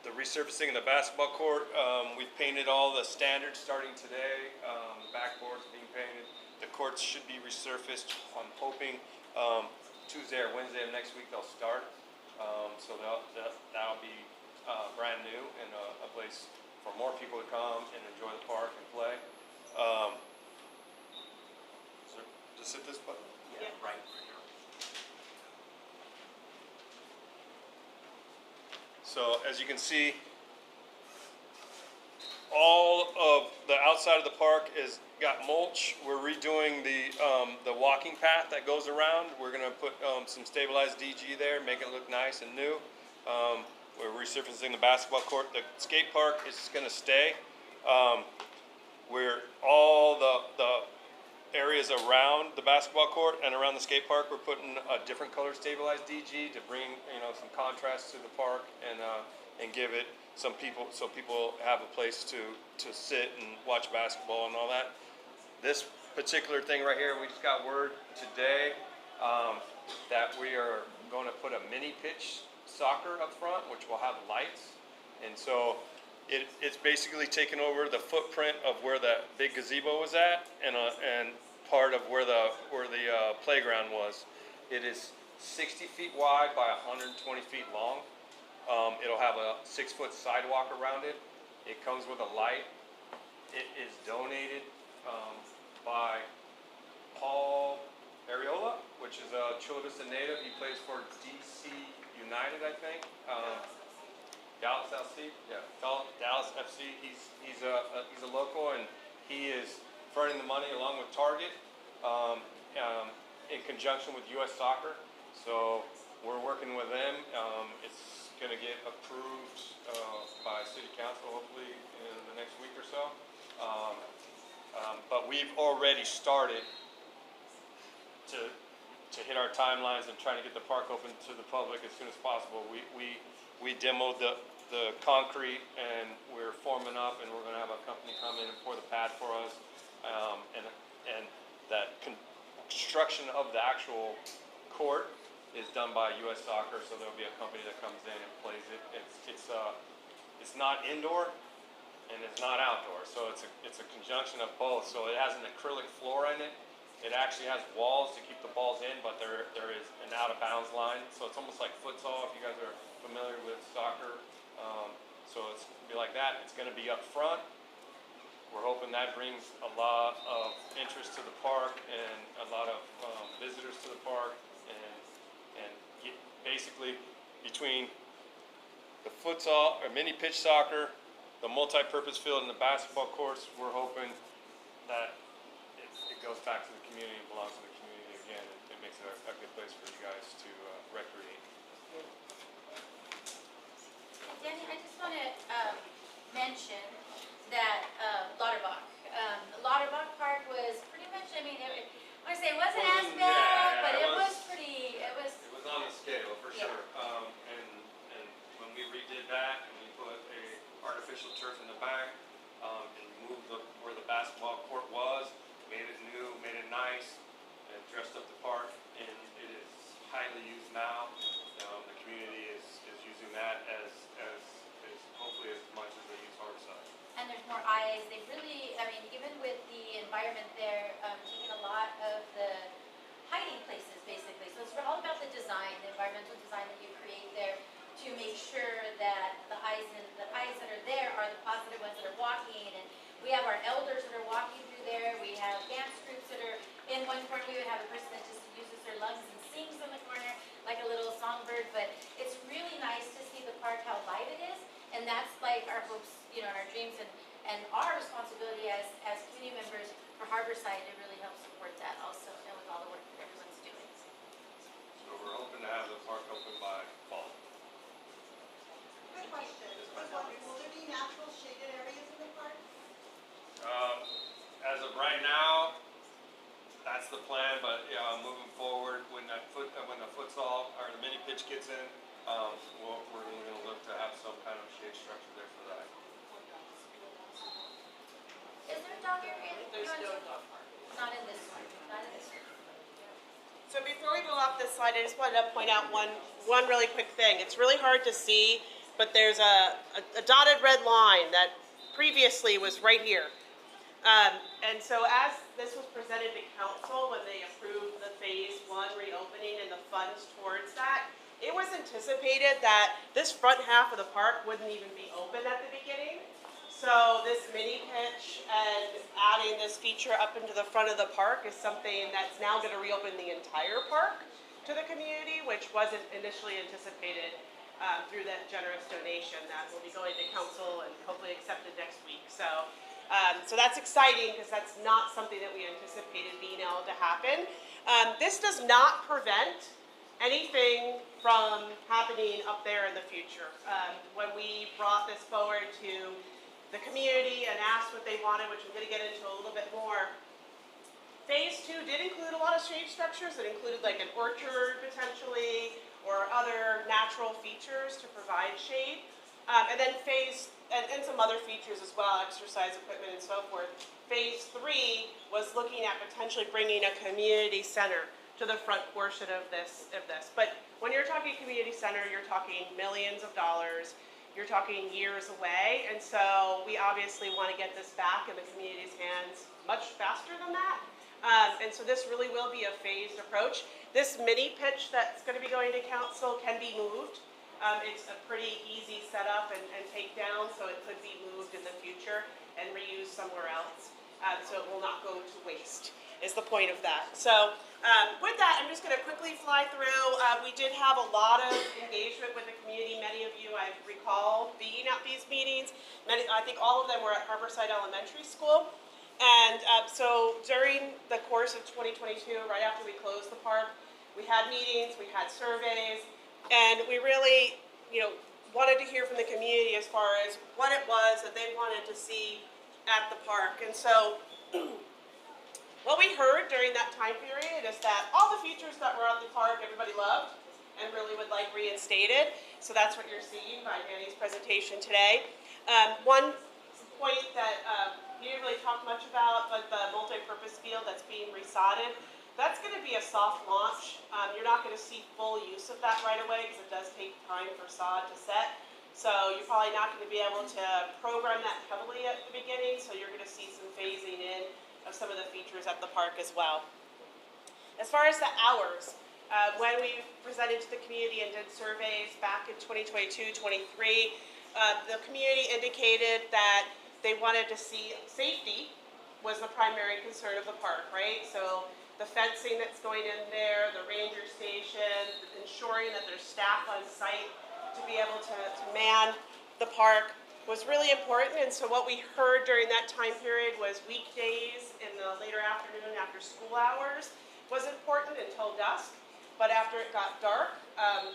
The resurfacing of the basketball court, we've painted all the standards starting today. The backboards being painted. The courts should be resurfaced. I'm hoping Tuesday or Wednesday of next week they'll start. So that'll be brand new and a place for more people to come and enjoy the park and play. Just hit this button? Yeah. Right. So as you can see, all of the outside of the park is got mulch. We're redoing the walking path that goes around. We're gonna put some stabilized DG there, make it look nice and new. We're resurfacing the basketball court. The skate park is gonna stay. We're all the areas around the basketball court and around the skate park, we're putting a different color stabilized DG to bring, you know, some contrast to the park and give it some people, so people have a place to sit and watch basketball and all that. This particular thing right here, we just got word today that we are going to put a mini pitch soccer up front, which will have lights, and so it's basically taken over the footprint of where the big gazebo was at, and part of where the playground was. It is 60 feet wide by 120 feet long. It'll have a 6-foot sidewalk around it. It comes with a light. It is donated by Paul Ariola, which is a Chula Vista native. He plays for DC United, I think. Dallas FC, yeah, Dallas FC. He's a local, and he is fronting the money along with Target in conjunction with U.S. Soccer. So we're working with them. It's going to get approved by City Council hopefully in the next week or so. But we've already started to hit our timelines and trying to get the park open to the public as soon as possible. We demoed the concrete and we're forming up, and we're going to have a company come in and pour the pad for us, and that construction of the actual court is done by U.S. Soccer, so there'll be a company that comes in and plays it. It's not indoor and it's not outdoor, so it's a conjunction of both. So it has an acrylic floor in it. It actually has walls to keep the balls in, but there is an out of bounds line, so it's almost like futsal if you guys are familiar with soccer. So it's going to be like that. It's going to be up front. We're hoping that brings a lot of interest to the park and a lot of visitors to the park, and basically between the futsal or mini pitch soccer, the multi-purpose field, and the basketball courts, we're hoping that it goes back to the community and belongs to the community again. It makes it a good place for you guys to recreate. Danny, I just want to mention that Lauterbach. Lauterbach Park was currently use now. The community is using that as hopefully as much as they use Harborside. And there's more eyes. They really, I mean, even with the environment there, taking a lot of the hiding places basically. So it's all about the design, the environmental design that you create there to make sure that the eyes that are there are the positive ones that are walking. And we have our elders that are walking through there. We have dance groups that are in one corner. We would have a person that just uses their lungs and sings in the corner like a little songbird. But it's really nice to see the park, how live it is. And that's like our hopes, you know, and our dreams and our responsibility as community members for Harborside to really help support that also, and with all the work that everyone's doing. So we're hoping to have the park open by fall. Good question. Will there be natural shaded areas in the park? As of right now, that's the plan. But moving forward, when the futsal or the mini pitch gets in, we're going to look to have some kind of shade structure there for that. Is there a dog area? There's no dog park. Not in this one, not in this one. So before we go off this slide, I just wanted to point out one really quick thing. It's really hard to see, but there's a dotted red line that previously was right here. And so as this was presented to council when they approved the phase 1 reopening and the funds towards that, it was anticipated that this front half of the park wouldn't even be open at the beginning. So this mini pitch and adding this feature up into the front of the park is something that's now going to reopen the entire park to the community, which wasn't initially anticipated through that generous donation that will be going to council and hopefully accepted next week. So that's exciting because that's not something that we anticipated being able to happen. This does not prevent anything from happening up there in the future. When we brought this forward to the community and asked what they wanted, which I'm going to get into a little bit more, phase 2 did include a lot of shade structures. It included like an orchard potentially or other natural features to provide shade. And then and some other features as well, exercise equipment and so forth. Phase 3 was looking at potentially bringing a community center to the front portion of this. But when you're talking community center, you're talking millions of dollars. You're talking years away. And so we obviously want to get this back in the community's hands much faster than that. And so this really will be a phased approach. This mini pitch that's going to be going to council can be moved. It's a pretty easy setup and take down, so it could be moved in the future and reused somewhere else. So it will not go to waste, is the point of that. So with that, I'm just going to quickly fly through. We did have a lot of engagement with the community. Many of you, I recall, being at these meetings. I think all of them were at Harborside Elementary School. And so during the course of 2022, right after we closed the park, we had meetings, we had surveys, and we really, wanted to hear from the community as far as what it was that they wanted to see at the park. And so what we heard during that time period is that all the features that were at the park everybody loved and really would like reinstated. So that's what you're seeing by Danny's presentation today. One point that we didn't really talk much about, but the multi-purpose field that's being resodded, that's going to be a soft launch. You're not going to see full use of that right away because it does take time for sod to set. So you're probably not going to be able to program that heavily at the beginning, so you're going to see some phasing in of some of the features at the park as well. As far as the hours, when we presented to the community and did surveys back in 2022-23, the community indicated that they wanted to see safety was the primary concern of the park, right? So the fencing that's going in there, the ranger station, ensuring that there's staff on site to be able to man the park was really important. And so what we heard during that time period was weekdays in the later afternoon after school hours was important until dusk. But after it got dark,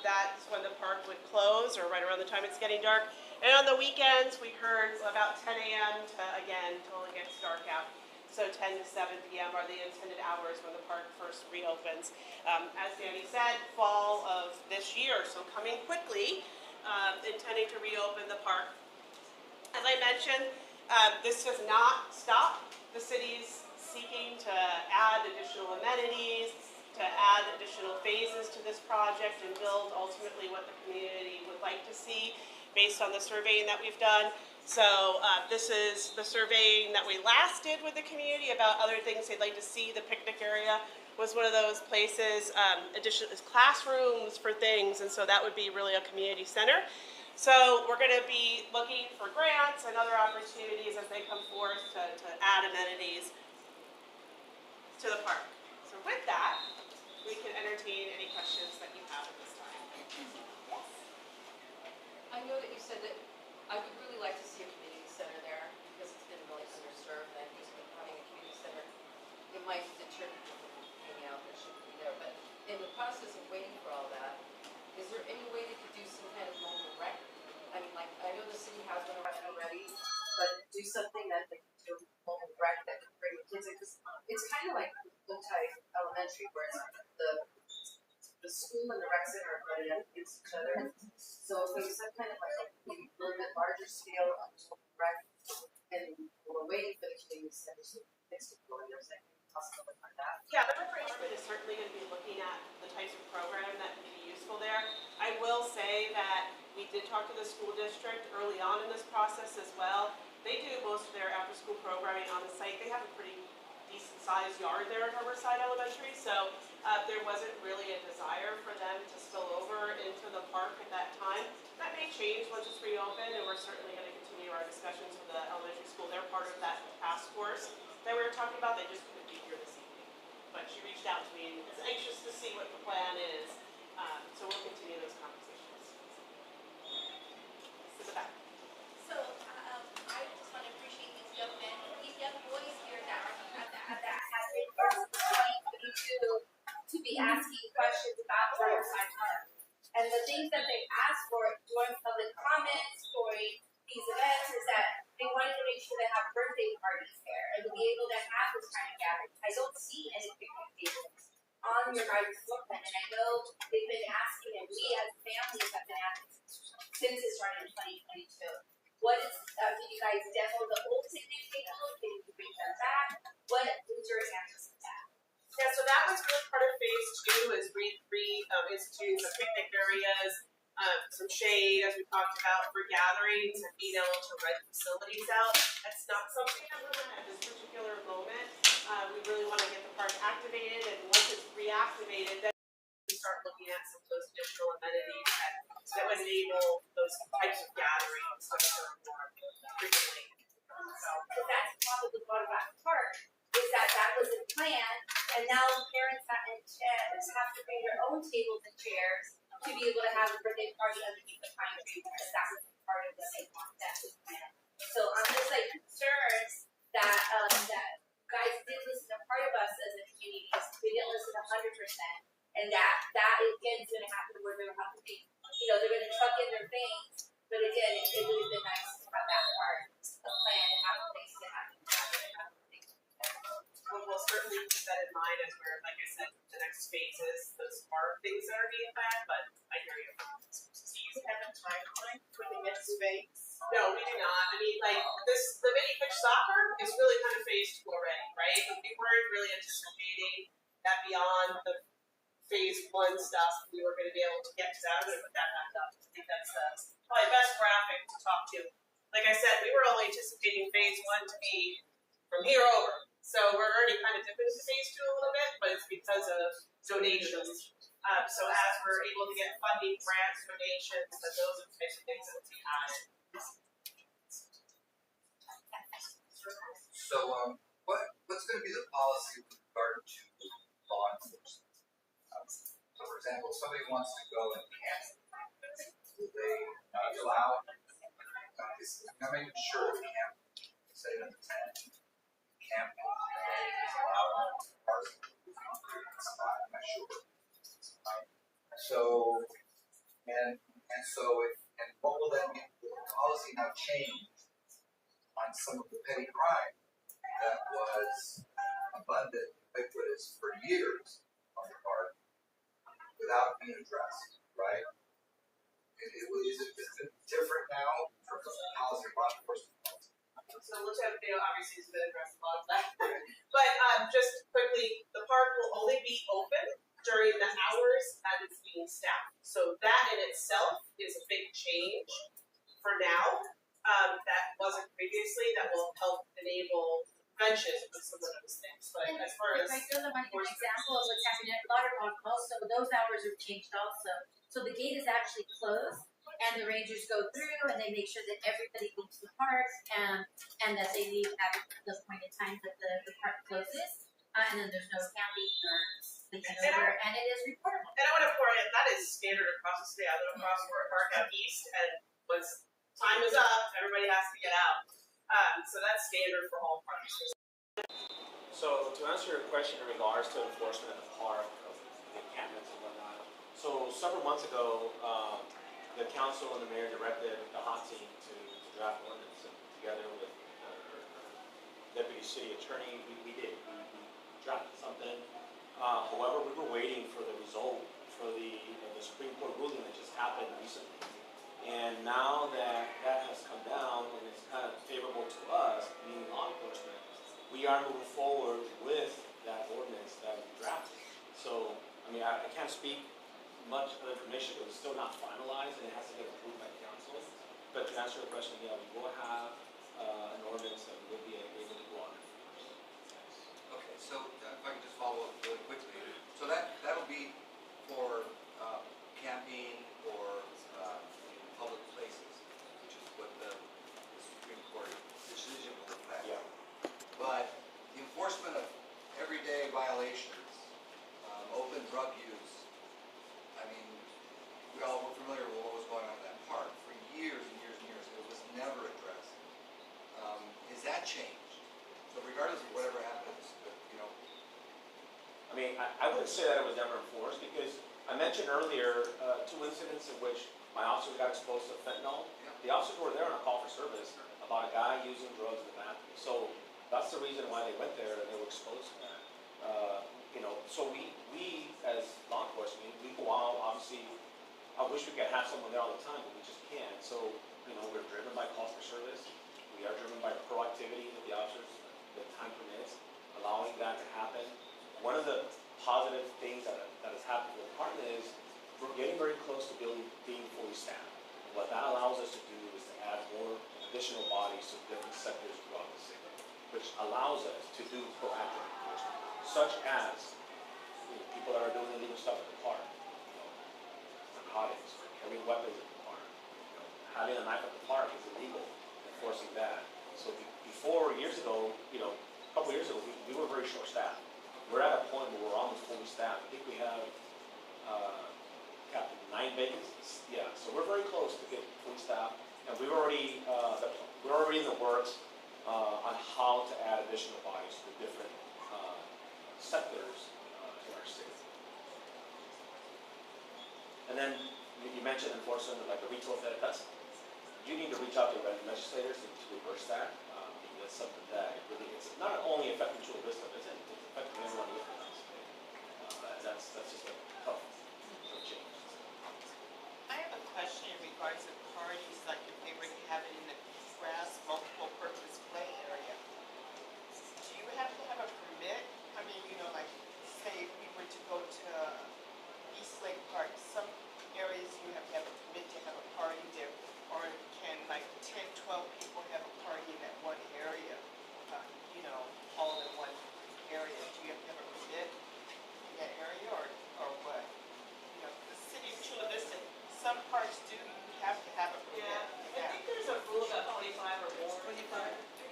that's when the park would close, or right around the time it's getting dark. And on the weekends, we heard about 10 a.m. to, again, until it gets dark out. So 10 to 7 p.m. are the intended hours when the park first reopens. As Danny said, fall of this year, so coming quickly, intending to reopen the park. As I mentioned, this does not stop the city's seeking to add additional amenities to add additional phases to this project and build ultimately what the community would like to see based on the surveying that we've done. So this is the surveying that we last did with the community about other things they'd like to see. The picnic area was one of those places, additional classrooms for things, and so that would be really a community center. So we're going to be looking for grants and other opportunities as they come forth to add amenities to the park. So with that, we can entertain any questions that you have at this time. Yes. I know that you said that I would really like to see a community center there because it's been really underserved, and I think having a community center, it might deter people from hanging out that shouldn't be there. But in the process of waiting for all that, is there any way they could do some kind of mobile rec? I mean, like, I know the city has one around already, but do something that they can do mobile rec that could bring the kids in, because it's kind of like Type Elementary, where the school and the rec center are running up against each other. So if there's some kind of like a little bit larger scale of rec, and we're waiting for the community center to fix it, or there's any possibility like that. Yeah, the recreation is certainly going to be looking at the types of program that can be useful there. I will say that we did talk to the school district early on in this process as well. They do most of their after-school programming on the site. They have a pretty decent-sized yard there at Harborside Elementary, so there wasn't really a desire for them to spill over into the park at that time. That may change once it's reopened, and we're certainly going to continue our discussions with the elementary school. They're part of that task force that we were talking about. They just couldn't be here this evening, but she reached out to me and is anxious to see what the plan is. So we'll continue those conversations. To the back. So I just want to appreciate these young men, these young boys here that have been to be asking questions about Riverside Park. And the things that they asked for during public comments, during these events, is that they wanted to make sure they have birthday parties there and to be able to have this kind of gathering. I don't see any picnic tables on your guys' floor plan, and I know they've been asking, and we as families have been asking since it started in 2022. What is, did you guys demo the old picnic tables? Did you bring them back? What is your answer to that? Yeah, so that was really part of phase 2, is instituting some picnic areas, some shade, as we talked about, for gatherings and being able to rent facilities out. That's not something that we're doing at this particular moment. We really want to get the park activated, and once it's reactivated, then we start looking at some of those additional amenities that would enable those types of gatherings to occur more frequently. So that's the problem with Waterback Park, is that wasn't planned, and now parents have to bring their own tables and chairs to be able to have a birthday party underneath the pine tree, because that was part of the same that was planned. So I'm just like concerned that that guys did listen to part of us as a community, we didn't listen 100%, and that again is going to happen where they'll have to be, they're going to truck in their things, but again, it would have been nice to have that part of plan and have a place to have it. We'll certainly keep that in mind as we're, like I said, the next phases. Those are things that are being planned, but I hear you. Do you have a timeline for the next phase? No, we do not. I mean, like the mini pitch soccer is really kind of phase 2 already, right? We weren't really anticipating that beyond the phase 1 stuff we were going to be able to get to that. I'm going to put that back up. I think that's probably the best graphic to talk to. Like I said, we were only anticipating phase 1 to be from here over. So we're already kind of dipping into phase 2 a little bit, but it's because of donations. So as we're able to get funding, grants, donations, and those are the types of things that will be added. So, what's going to be the policy with regard to law enforcement? So, for example, if somebody wants to go and camp, will they not allow? I'm making sure the camp, say at the tent, camp is allowed. I'm not sure. So what will that mean? Will the policy now change on some of the petty crime that was abundant, ubiquitous for years on the park without being addressed, right? Is it different now in terms of policy law enforcement? So Lieutenant Theo obviously has been addressed a lot of that. But just quickly, the park will only be open will help enable prevention of some of those things. But And as far as if I go to one example of what's happening at Lauterbach, also those hours are changed also. So the gate is actually closed, and the rangers go through and they make sure that everybody leaves the park, and that they leave at the point in time that the park closes, and then there's no camping or sleeping over, and it is reportable. And I want to point out that is standard across the state. I live across Fort Park out east, and once time is up, everybody has to get out. So that's standard for all parks. So to answer your question in regards to enforcement at the park of the encampments and whatnot, so several months ago, the council and the mayor directed the hot team to draft ordinance, and together with deputy city attorney, we drafted something. However, we were waiting for the result for the Supreme Court ruling that just happened recently. And now that that has come down and it's kind of favorable to us, meaning law enforcement, we are moving forward with that ordinance that we drafted. So, I mean, I can't speak much of the information because it's still not finalized and it has to get approved by council. But to answer your question, yeah, we will have an ordinance that we will be able to go on. Okay, so if I could just follow up really quickly. So that'll be for camping or in public places, which is what the Supreme Court decision will affect. Yeah. But the enforcement of everyday violations, open drug use, I mean, we all were familiar with what was going on in that park for years and years and years. It was never addressed. Is that changed? So regardless of whatever happens, you know. I mean, I wouldn't say that it was never enforced because I mentioned earlier 2 incidents in which my officers got exposed to fentanyl. Yeah. The officers were there on a call for service about a guy using drugs in the bathroom. So that's the reason why they went there and they were exposed to that. So we as law enforcement, we go out, obviously, I wish we could have someone there all the time, but we just can't. So, we're driven by calls for service. We are driven by proactivity of the officers, the time permits, allowing that to happen. One of the positive things that has happened with the department is we're getting very close to being fully staffed. What that allows us to do is to add more additional bodies to different sectors throughout the city, which allows us to do proactive enforcement, such as people that are doing illegal stuff at the park, narcotics, carrying weapons at the park, having a knife at the park is illegal, enforcing that. So before, years ago, a couple years ago, we were very short-staffed. We're at a point where we're almost fully staffed. I think we have, Captain, 9 vacancies. Yeah, so we're very close to getting fully staffed, and we're already in the works on how to add additional bodies to different sectors in our city. And then you mentioned enforcement of like the retail theft. You need to reach out to the legislators to reverse that. That's something that really is not only affecting Chula Vista, but it's affecting everyone within us. That's just a tough change. I have a question in regards to parties, like if they were to have it in the grass multiple purpose play area. Do you have to have a permit? I mean, like say if we were to go to East Lake Park, some areas you have to have a permit to have a party there, or can like 10, 12 people have a party in that one area, all in one area? Do you have to have a permit in that area, or what? The city of Chula Vista, some parks do have to have a permit. Yeah, I think there's a rule about 25 or more. 25?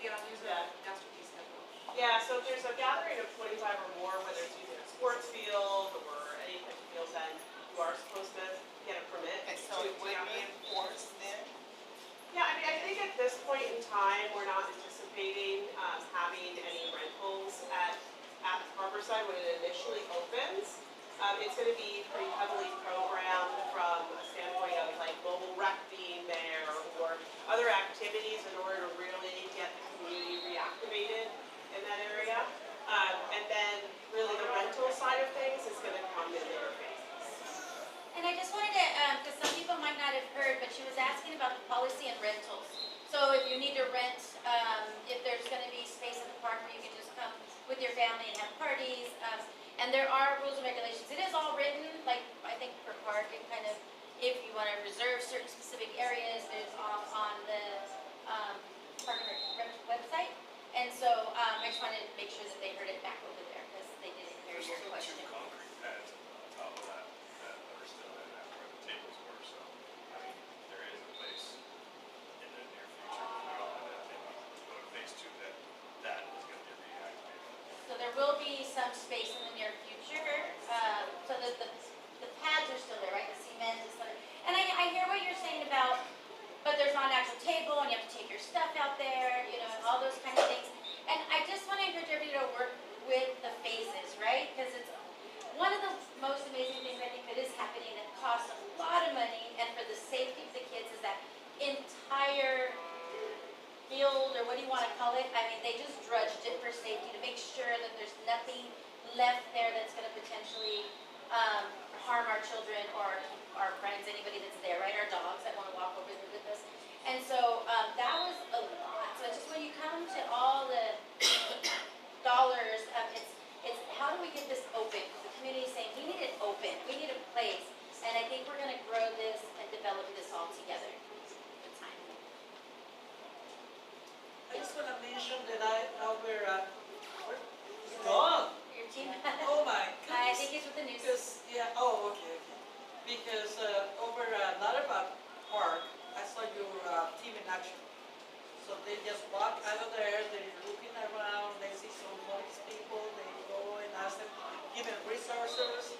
Yeah, there's a masterpiece network. Yeah, so if there's a gathering of 25 or more, whether it's using a sports field or any type of field, then you are supposed to get a permit. And so it would be enforced then? Yeah, I mean, I think at this point in time, we're not anticipating having any rentals at Harborside when it initially opens. It's going to be pretty heavily programmed from a standpoint of like mobile rec being there or other activities in order to really get the community reactivated in that area. And then really the rental side of things is going to come in later phases. And I just wanted to, because some people might not have heard, but she was asking about the policy and rentals. So if you need to rent, if there's going to be space at the park where you can just come with your family and have parties, and there are rules and regulations. It is all written, like I think per park, and kind of if you want to reserve certain specific areas, there's on the Park and Rec website. And so, I just wanted to make sure that they heard it back over there, because they didn't hear There's your still question. two concrete pads on top of that are still in that where the tables were, so, I mean, there is a place in the near future when we all have that thing, go to phase two, that is gonna get reactivated. So there will be some space in the near future, so that the pads are still there, right? The cement is still there. And I hear what you're saying about, but there's not an actual table and you have to take your stuff out there, you know, and all those kind of things. And I just want to encourage everybody to work with the phases, right? Because it's one of the most amazing things I think that is happening that costs a lot of money, and for the safety of the kids, is that entire field, or what do you want to call it? I mean, they just drudged it for safety to make sure that there's nothing left there that's going to potentially harm our children or our friends, anybody that's there, right? Our dogs that want to walk over there with us. And so that was a lot. So it's just when you come to all the dollars, it's how do we get this open? The community is saying we need it open, we need a place, and I think we're going to grow this and develop this all together with time. I just want to mention that dog. Your team. Oh my I goodness. think it's with the news. Because, yeah, oh, okay. Because over Larrabah Park, I saw your team in action. So they just walk out of there, they're looking around, they see some homeless people, they go and ask them, give them resources.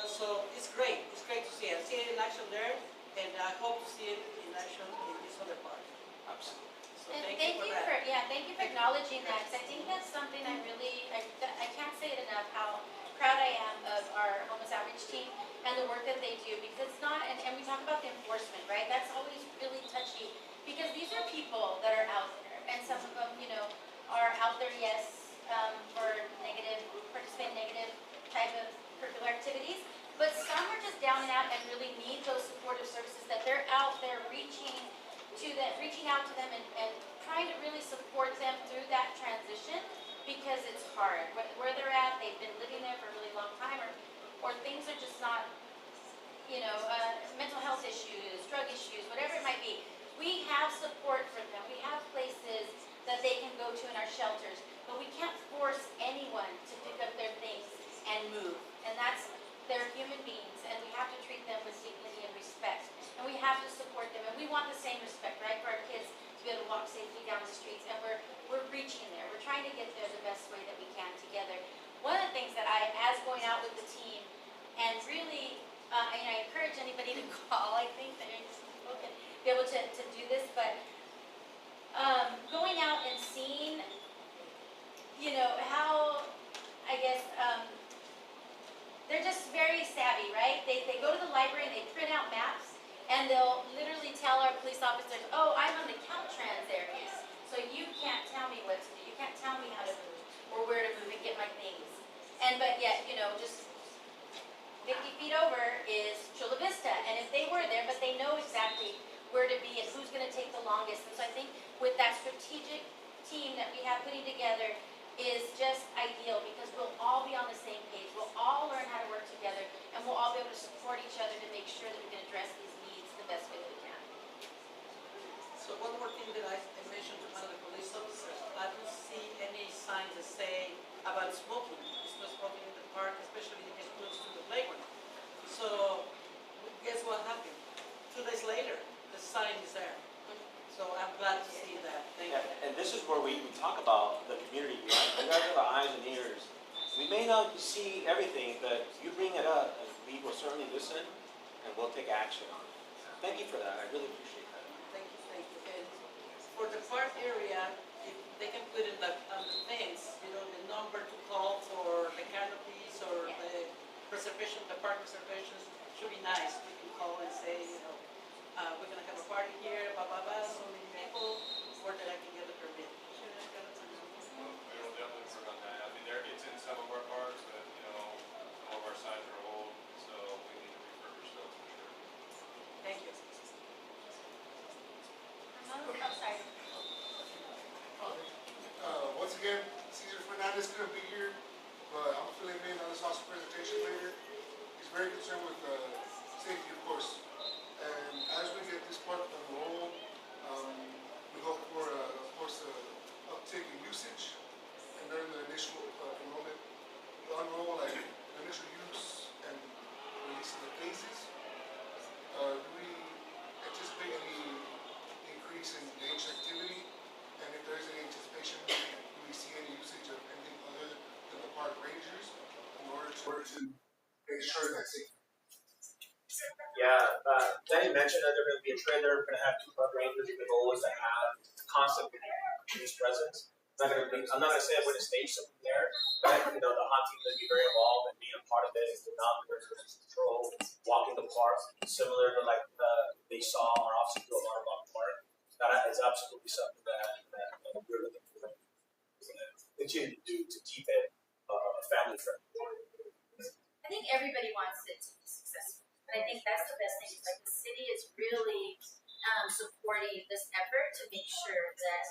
So it's great to see it. I see it in action there, and I hope to see it in action in this other park. Absolutely. So And thank you for that. thank you for acknowledging that, because I think that's something I can't say it enough, how proud I am of our homeless outreach team and the work that they do, because it's not, and we talk about the enforcement, right? That's always really touchy, because these are people that are out there, and some of them, you know, are out there, yes, for participate in negative type of curricular activities, but some are just down and out and really need those supportive services, that they're out there reaching out to them and trying to really support them through that transition, because it's hard. Where they're at, they've been living there for a really long time, or things are just not, you know, mental health issues, drug issues, whatever it might be. We have support for them. We have places that they can go to in our shelters, but we can't force anyone to pick up their things and move. And they're human beings, and we have to treat them with dignity and respect. And we have to support them, and we want the same respect, right, for our kids to be able to walk safely down the streets. And we're reaching there. We're trying to get there the best way that we can together. One of the things that as going out with the team, and really, I encourage anybody to call. I think that people can be able to do this, but going out and seeing, you know, how, I guess, they're just very savvy, right? They go to the library and they print out maps, and they'll literally tell our police officers, oh, I'm on the Caltrans areas, so you can't tell me what to do. You can't tell me how to move or where to move and get my things. But yet, you know, just 50 feet over is Chula Vista, and if they were there, but they know exactly where to be and who's going to take the longest. And so I think with that strategic team that we have putting together is just ideal, because we'll all be on the same page. We'll all learn how to work together, and we'll all be able to support each other to make sure that we can address these needs the best way that we can. So one more thing that I mentioned to one of the police officers, I don't see any signs that say about smoking. It's not smoking in the park, especially if it's close to the playground. So guess what happened? 2 days later, the sign is there. So I'm glad to see that. Thank you. And this is where we talk about the community. You guys are the eyes and ears. We may not see everything, but you bring it up, and we will certainly listen, and we'll take action on it. Thank you for that. I really appreciate that. Thank you. And for the park area, if they can put in on the fence, you know, the number to call for the canopies or the preservation, the park preservations, should be nice. We can call and say, you know, we're going to have a party here, blah, blah, blah, so many people, or that I can get a permit. We will definitely work on that. I mean, it's in some of our parks, but, you know, some of our signs are old, so we need to refurbish those for sure. Thank you. Sorry. Once again, Cesar Fernandez couldn't be here, but I'm filling in on this awesome presentation later. He's very concerned with safety, of course. And as we get this part on roll, we hope for a course, the uptick in usage, and during the initial enrollment, the unroll, like the initial use and release of the phases, do we anticipate any increase in gauge activity? And if there is any anticipation, do we see any usage of anything other than the park rangers in order to ensure that safety? Yeah, Danny mentioned that they're going to be a trailer. We're going to have 2 park rangers. The goal is to have constant police presence. I'm not going to say I'm going to stage something there, but the hot team will be very involved and being a part of it. If they're not, there's control, walking the park, similar to like they saw our officers do a lot about the park. That is absolutely something that we're looking for continue to do to keep it family friendly. I think everybody wants it to be successful. And I think that's the best thing. Is like the city is really supporting this effort to make sure that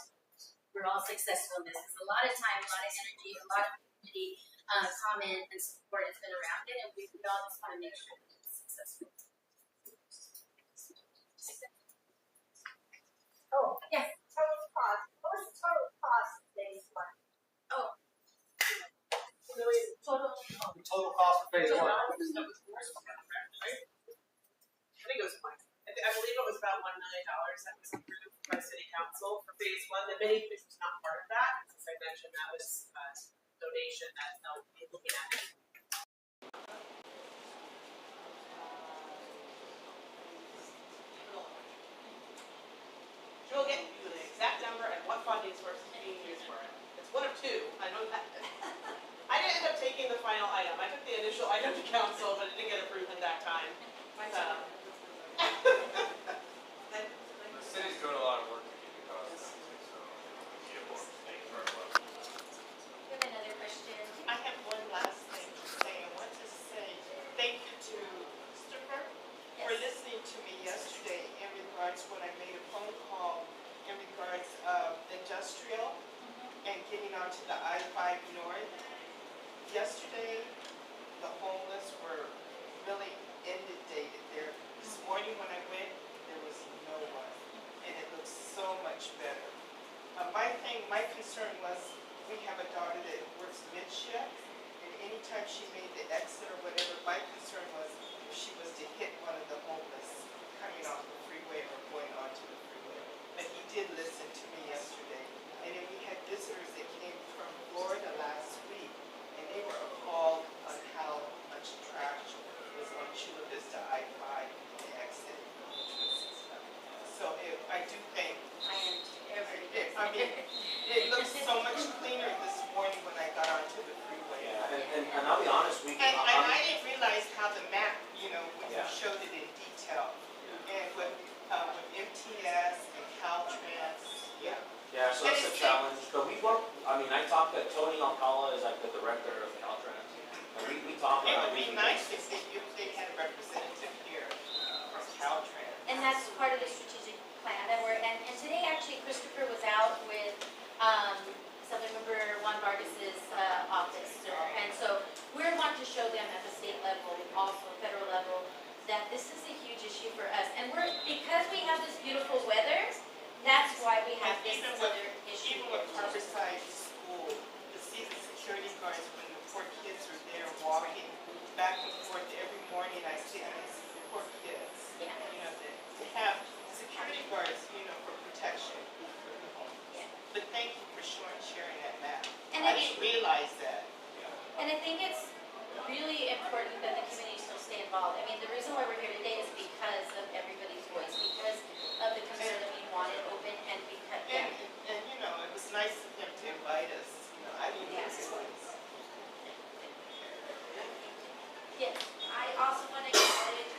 we're all successful in this. It's a lot of time, a lot of energy, a lot of community comment and support has been around it, and we all just want to make sure that it's successful. Oh, Yes. total cost. What was the total cost of phase one? Oh. Total. The total cost of phase one. I think it was one. I believe it was about $1 million that was approved by city council for phase one. The mini pitch was not part of that. As I mentioned, that was a donation that they'll be looking at. She will get you the exact number and what funding source is being used for it. It's one of 2. I know that. I didn't end up taking the final item. I took the initial item to council, but it didn't get approved at that time. The city's doing a lot of work to keep the costs down, so we get more bang for our buck. We have another question. I have one last thing to say. I want to say thank you to Christopher for listening to me yesterday in regards when I made a phone call in regards of industrial and getting onto the I-5 North. Yesterday, the homeless were really inundated there. This morning when I went, there was no one, and it looks so much better. My concern was, we have a daughter that works mid shift, and anytime she made the exit or whatever, my concern was if she was to hit one of the homeless coming off the freeway or going onto the freeway. But he did listen to me yesterday, and then we had visitors that came from Florida last week, and they were appalled on how much trash was on Chula Vista I-5 the exit. So I do think, I mean, it looks so much cleaner this morning when I got onto the freeway. Yeah, and I'll be honest, And I didn't realize how the map, when you showed it in detail. And with MTS and Caltrans. Yeah, so that's a challenge. But we work, I talked to Tony Alcala, is like the director of Caltrans. And we talk It about would be nice if they had a representative here from Caltrans. And that's part of the strategic plan that and today actually Christopher was out with Assembly Member Juan Vargas's office. And so we want to show them at the state level, also federal level, that this is a huge issue for us. And because we have this beautiful weather, that's why we have this other issue. Even with Harborside School, to see the security guards when the poor kids are there walking back and forth every morning, I see the poor kids. Yeah. To have security guards, for protection. Yeah. But thank you for sharing that map. And I didn't realize that. And I think it's really important that the community still stay involved. The reason why we're here today is because of everybody's voice, because of the concern that we want it open, and because And it was nice of him to invite us. I didn't Yes. realize. yes, I also want to acknowledge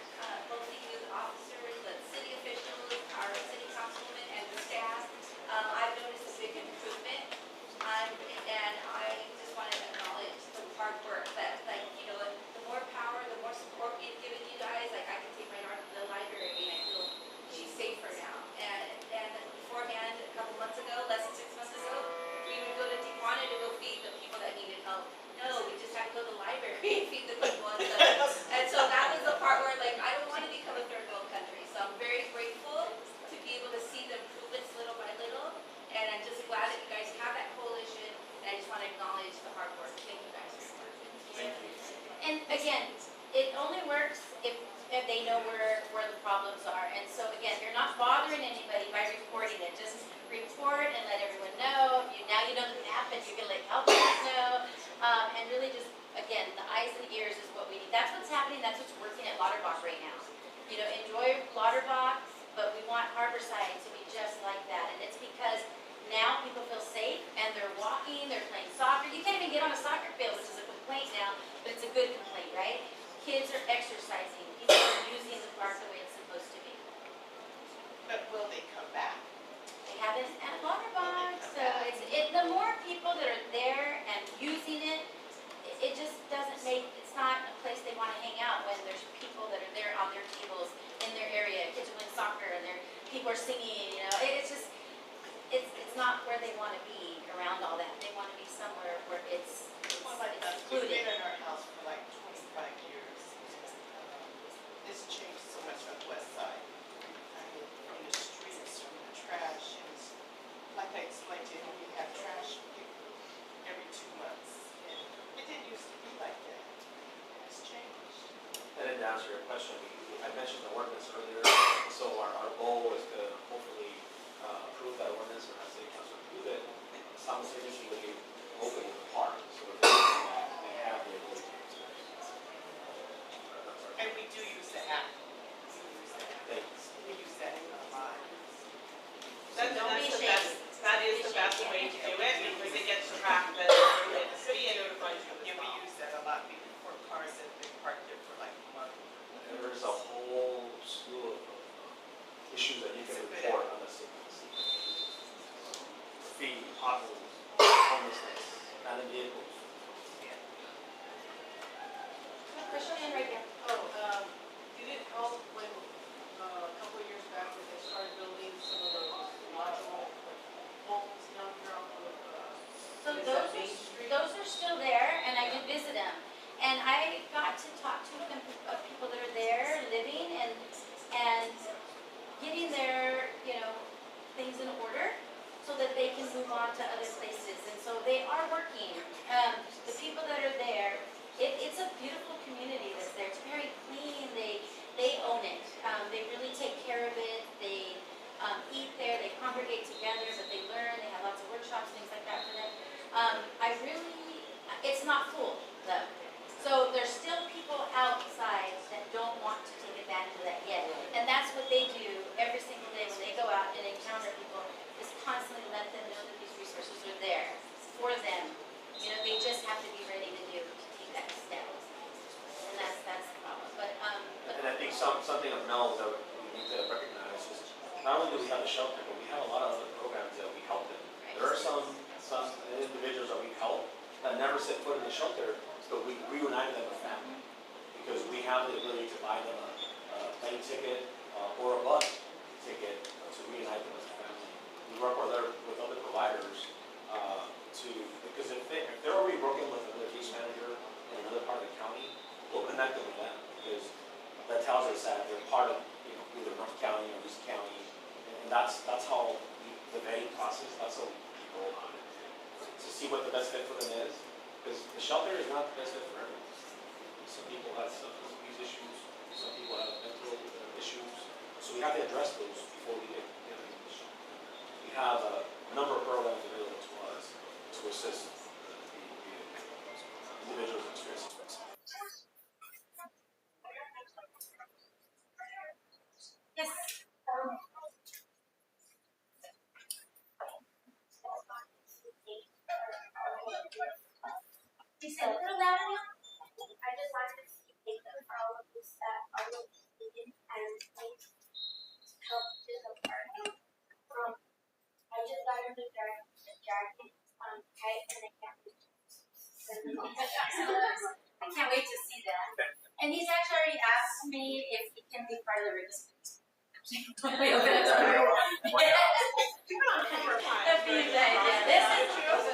both the youth officers, the city officials, our city councilwoman, and the staff. I've noticed a big improvement, and I just want to acknowledge the hard work that, the more power, the more support we've given you guys. I can take my daughter to the library, and I feel she's safer now. And beforehand, a couple months ago, less than 6 months ago, we would go to Tijuana to go feed the people that needed help. No, we just had to go to the library and feed the people. And so that was the part where, I don't want to become a third world country. So I'm very grateful to be able to see the improvements little by little. And I'm just acknowledge the hard work. Thank you guys. Thank you. And again, it only works if they know where the problems are. And so again, you're not bothering anybody by reporting it. Just report and let everyone know. Now you know the map and you can let helpers know. And really just, again, the eyes and ears is what we need. That's what's happening. That's what's working at Lauterbach right now. You know, enjoy Lauterbach, but we want Harborside to be just like that. And it's because now people feel safe and they're walking, they're playing soccer. You can't even get on a soccer field, which is a complaint now, but it's a good complaint, right? Kids are exercising. People are using the park the way it's supposed to be. But will they come back? They haven't at Lauterbach. So the more people that are there and using it, it just doesn't make, it's not a place they want to hang out when there's people that are there on their tables in their area. Kids are playing soccer and people are singing, you know. It's just, it's not where they want to be around all that. They want to be somewhere where it's Well, like us, we've included. been in our house for like 25 years. It's changed so much on the west side. I mean, from the streets, from the trash, and like I explained to you, we have trash picked every 2 months. And it didn't used to be like that. It's changed. And then to answer your question, I mentioned the ordinance earlier, so our goal is to hopefully approve that ordinance, or not say council approve it, simultaneously open the park, so that they have the ability to experience. And we do use the app. We use the app. Thanks. We use that a lot. Don't be ashamed. That is the best way to do it because it gets tracked as the city and notifies you. Yeah, we use that a lot for cars that have been parked there for like a month. And there's a whole slew of issues that you can report on the city. Graffiti, potholes, homelessness, abandoned vehicles. Question right there. Oh, did it help when, a couple of years back, when they started building some of those modular homes down here off of, So what is those that, Main Street? those are still there, and I did visit them. And I got to talk to them, people that are there living and getting their, things in order so that they can move on to other places. And so they are working. The people that are there, it's a beautiful community that's there. It's very clean. They own it. They really take care of it. They eat there. They congregate together, but they learn. They have lots of workshops, things like that for them. It's not full though. So there's still people outside that don't want to take advantage of that yet. And that's what they do every single day when they go out and encounter people, is constantly let them know that these resources are there for them. They just have to be ready to take that step. And that's the problem. And I think something of note that we need to recognize is not only do we have the shelter, but we have a lot of other programs that we help in. There are some individuals that we help that never set foot in the shelter, but we reunited them with family because we have the ability to buy them a plane ticket or a bus ticket to reunite them as a family. We work with other providers because if they're already working with another case manager in another part of the county, we'll connect them with them because that tells us that they're part of either North County or East County, and that's how the vetting process. That's how we go on it to see what the best fit for them is. Because the shelter is not the best fit for everyone. Some people have substance abuse issues, some people have mental issues, so we have to address those before we get into the issue. We have a number of programs available to us to assist the individuals experiencing this. Yes. You said a little louder now? I just wanted to thank them for all of this that are located and help to the park. I just got into the jacket tight and I can't wait to I can't wait to see that. And he's actually already asked me if he can be part of the risk. That'd be a good idea.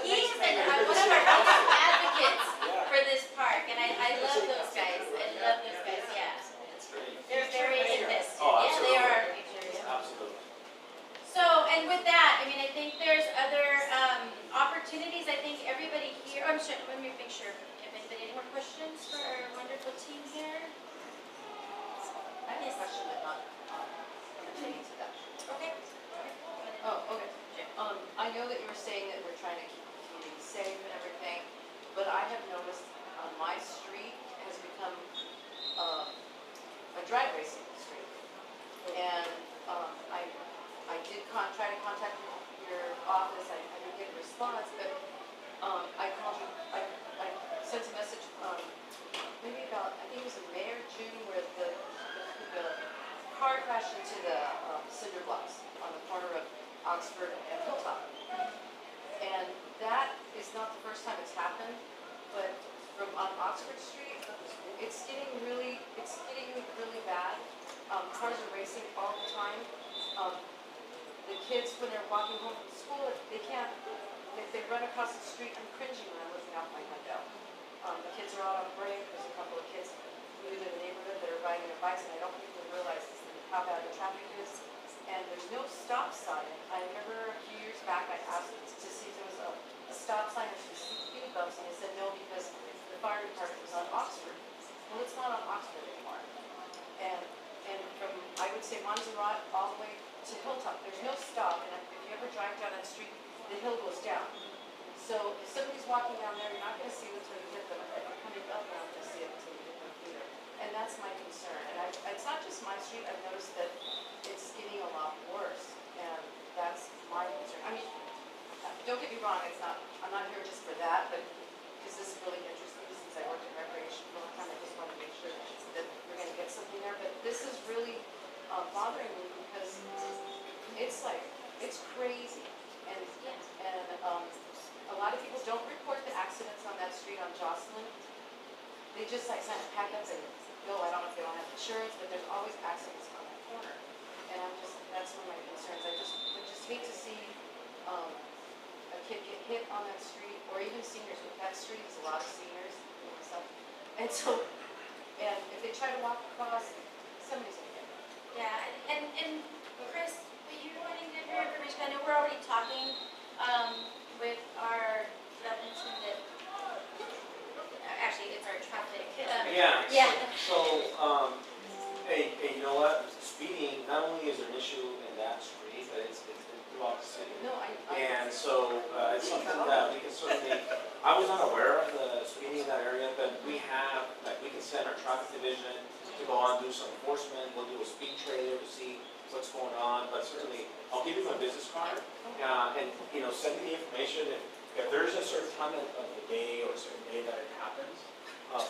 He's been one of our biggest advocates for this park, and I love those guys. Yeah. They're very invested. Yeah, they are. Absolutely. So, and with that, I think there's other opportunities. I think everybody here, I'm sure, let me make sure, if anybody, any more questions for our wonderful team here? I have a question, but not pertaining to that. Okay. Oh, okay. I know that you were saying that we're trying to keep the community safe and everything, but I have noticed my street has become a drag racing street. And I did try to contact your office. I didn't get a response, but I called you. I sent a message maybe about, I think it was in May or June, where the car crashed into the cinder blocks on the corner of Oxford and Hilltop. And that is not the first time it's happened, but from on Oxford Street, it's getting really bad. Cars are racing all the time. The kids, when they're walking home from school, they can't, they run across the street. I'm cringing when I'm looking out my window. The kids are out on break. There's a couple of kids new to the neighborhood that are riding their bikes, and I don't think they realize how bad the traffic is. And there's no stop sign. I remember a few years back I asked to see if there was a stop sign or some speed bumps, and they said no because the fire department was on Oxford. Well, it's not on Oxford anymore. And from, I would say, Montserrat all the way to Hilltop, there's no stop. And if you ever drive down that street, the hill goes down. So if somebody's walking down there, you're not going to see it until you hit them. If you're coming up, you're not going to see it until you hit them either. And that's my concern. And it's not just my street. I've noticed that it's getting a lot worse. And that's my concern. I mean, don't get me wrong. I'm not here just for that, but because this really interests me since I worked in recreation for a long time. I just want to make sure that we're going to get something there. But this is really bothering me because it's crazy. And a lot of people don't report the accidents on that street on Jocelyn. They just kind of pack up and go. I don't know if they don't have insurance, but there's always accidents on that corner. And that's one of my concerns. I just hate to see a kid get hit on that street, or even seniors. With that street, there's a lot of seniors and stuff. And so, and if they try to walk across, somebody's gonna get hurt. Yeah, and Chris, were you wanting to hear information? I know we're already talking with our development team that actually it's our traffic. Yeah. Yeah. So, hey, you know what? Speeding not only is an issue in that street, but it's throughout the city. No, And so it's something that we can certainly. I was not aware of the speeding in that area, but we have, like, we can send our traffic division to go on and do some enforcement. We'll do a speed trailer to see what's going on. But certainly, I'll give you my business card, and send me the information. If there's a certain time of the day or a certain day that it happens,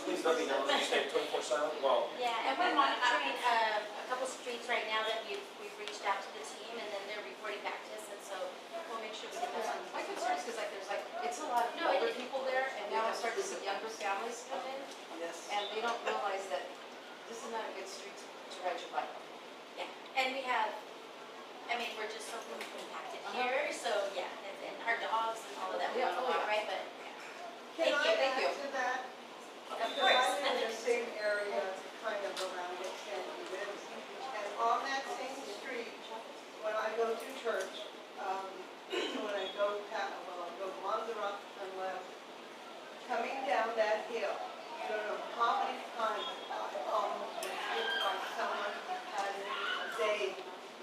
please let me know. You stay 24/7. Well. Yeah, and we're monitoring a couple streets right now that we've reached out to the team, and then they're reporting back to us, and so we'll make sure we get that on. My concern is because it's a lot of older people there, and now I'm starting to see younger families come in, and they don't realize that this is not a good street to ride your bike on. Yeah, and we're just so impacted here, so yeah, and our dogs and all of that, we want to walk, right, but Can I thank you. add to that? Of Because course. I'm in the same area, kind of around it, and lives. And on that same street, when I go to church, when I go Montserrat and left, coming down that hill, you don't know how many times I almost been hit by someone, and they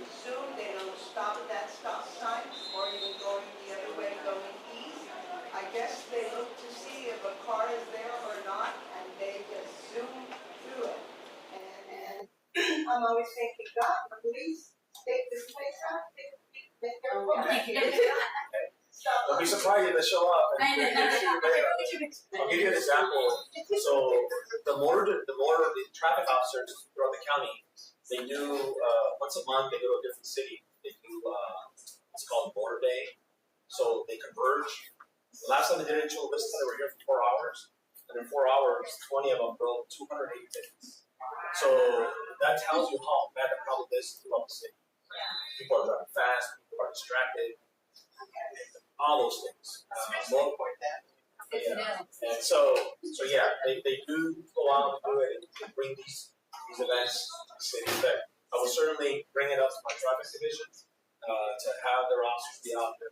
assume they don't stop at that stop sign, or even going the other way, going east. I guess they look to see if a car is there or not, and they just zoom through it. And I'm always thinking, God, please take this place out, make their Don't be surprised if they show up. And I'll give you an example. So the traffic officers throughout the county, they do once a month. They go to a different city. They do it's called Motor Day. So they converge. The last time they did it in Chula Vista, they were here for 4 hours, and in 4 hours, 20 of them broke 280 tickets. So that tells you how bad the problem is throughout the city. People are driving fast. People are distracted. All those things. And so yeah, they do go out and do it and bring these events to the city. But I will certainly bring it up to my traffic division to have their officers be out there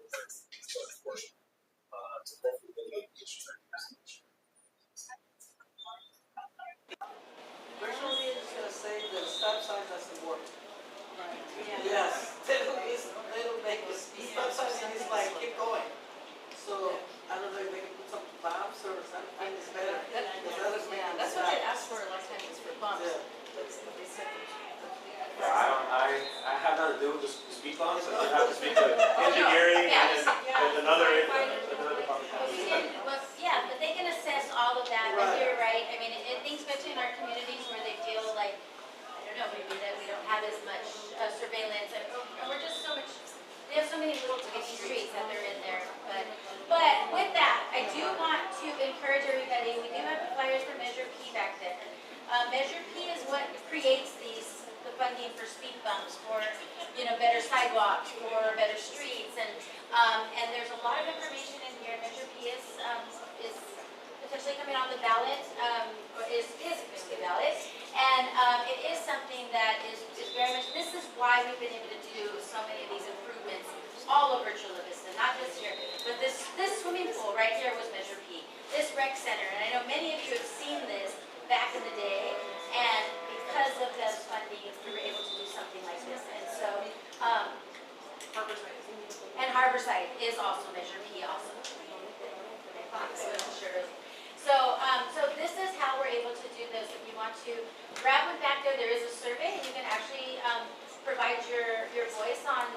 to hopefully mitigate the issue. Yes, they don't make the speed bumps, I mean, it's like, keep going. So, I don't know if they can put some bumps or something, it's better. Because others make Yeah, them that's what they stop. asked for last time, was for bumps. Yeah. But they said Yeah, I have nothing to do with the speed bumps, I have to speak to engineering Yeah, and another department. But we can, well, yeah, but they can assess all of that, but you're right, I mean, I think especially in our communities where they feel like, I don't know, maybe that we don't have as much surveillance, and we're just so much, they have so many little tiny streets that they're in there, but with that, I do want to encourage everybody, we do have the flyers for Measure P back there. Measure P is what creates the funding for speed bumps, for, better sidewalks, for better streets, and there's a lot of information in here. Measure P is potentially coming on the ballot, or is coming on the ballot, and it is something that is very much, this is why we've been able to do so many of these improvements all over Chula Vista, not just here, but this swimming pool right here was Measure P, this rec center, and I know many of you have seen this back in the day, and because of those funding, we were able to do something like this, and so, and Harborside is also Measure P also. Sure. So this is how we're able to do this. If you want to grab one back there is a survey, and you can actually provide your voice on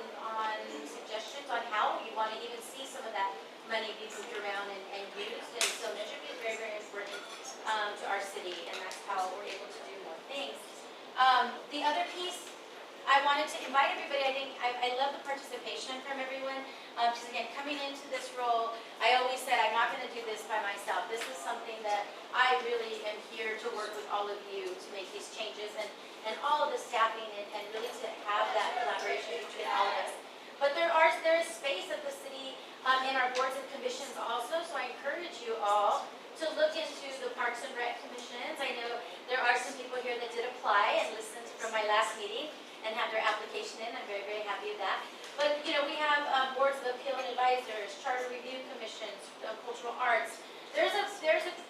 suggestions on how you want to even see some of that money be moved around and used. And so Measure P is very, very important to our city, and that's how we're able to do more things. The other piece, I wanted to invite everybody. I think I love the participation from everyone. Because again, coming into this role, I always said I'm not going to do this by myself. This is something that I really am here to work with all of you to make these changes and all of the staffing and really to have that collaboration between all of us. But there is space at the city in our boards and commissions also. So I encourage you all to look into the Parks and Rec commissions. I know there are some people here that did apply and listened from my last meeting and have their application in. I'm very, very happy with that. But, we have boards of appeal and advisors, charter review commissions, cultural arts. There's a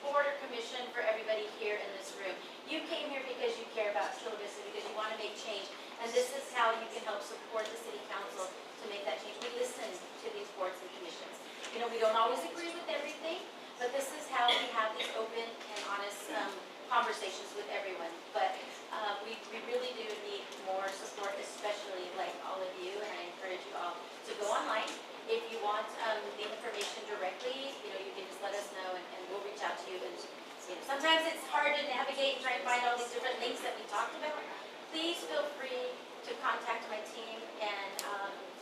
board or commission for everybody here in this room. You came here because you care about Chula Vista, because you want to make change. And this is how you can help support the city council to make that change. We listen to these boards and commissions. We don't always agree with everything, but this is how we have these open and honest conversations with everyone. But we really do need more support, especially like all of you, and I encourage you all to go online. If you want the information directly, you can just let us know and we'll reach out to you. And sometimes it's hard to navigate and try and find all these different links that we talked about. Please feel free to contact my team and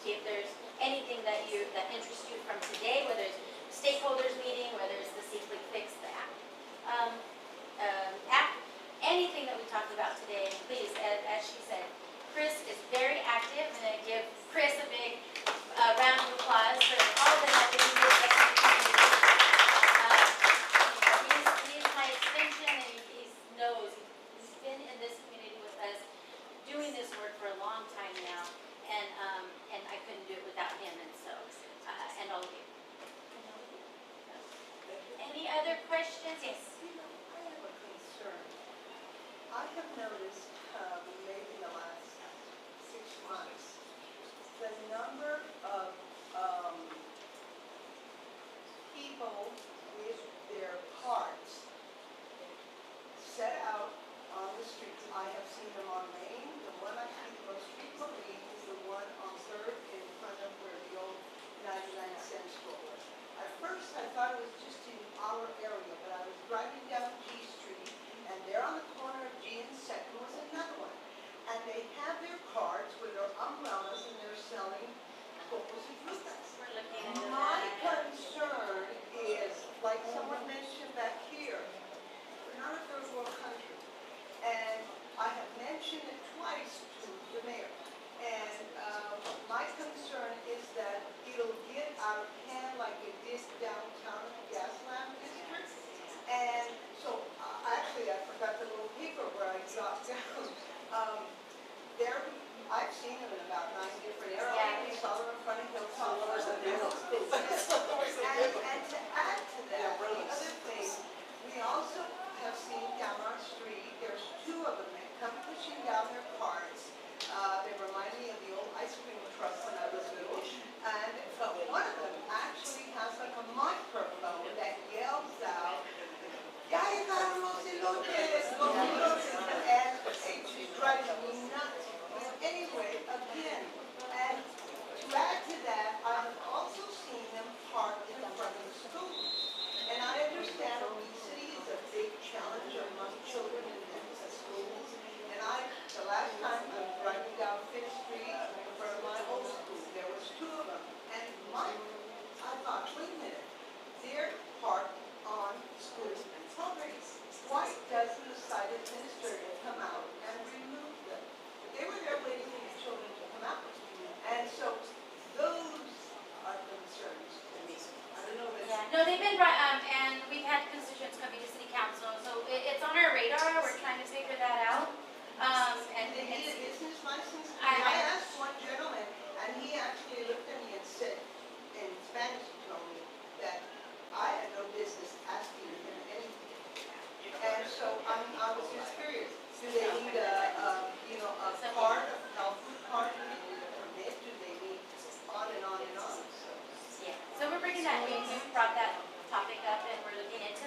see if there's anything that interests you from today, whether it's stakeholders meeting, whether it's the Simply Fix the app, anything that we talked about today. Please, as she said, Chris is very active. I'm going to give Chris a big round of applause for all the help that he gives us in the community. He is my extension, and he knows he's been in this community with us, doing this work for a long time now, and I couldn't do it without him, and so, and all of you. Any other questions? Yes. I have a concern. I have noticed, maybe in the last 6 months, the number of people with their cards set out on the streets. I have seen them on Main. The one I see the most frequently is the one on 3rd in front of where the old 99-cent store was. At first, I thought it was just in our area, but I was driving down G Street, and there on the corner of G and 2nd was another one. And they have their cards with their umbrellas, and they're selling cocos y frutas. We're looking into My that. concern is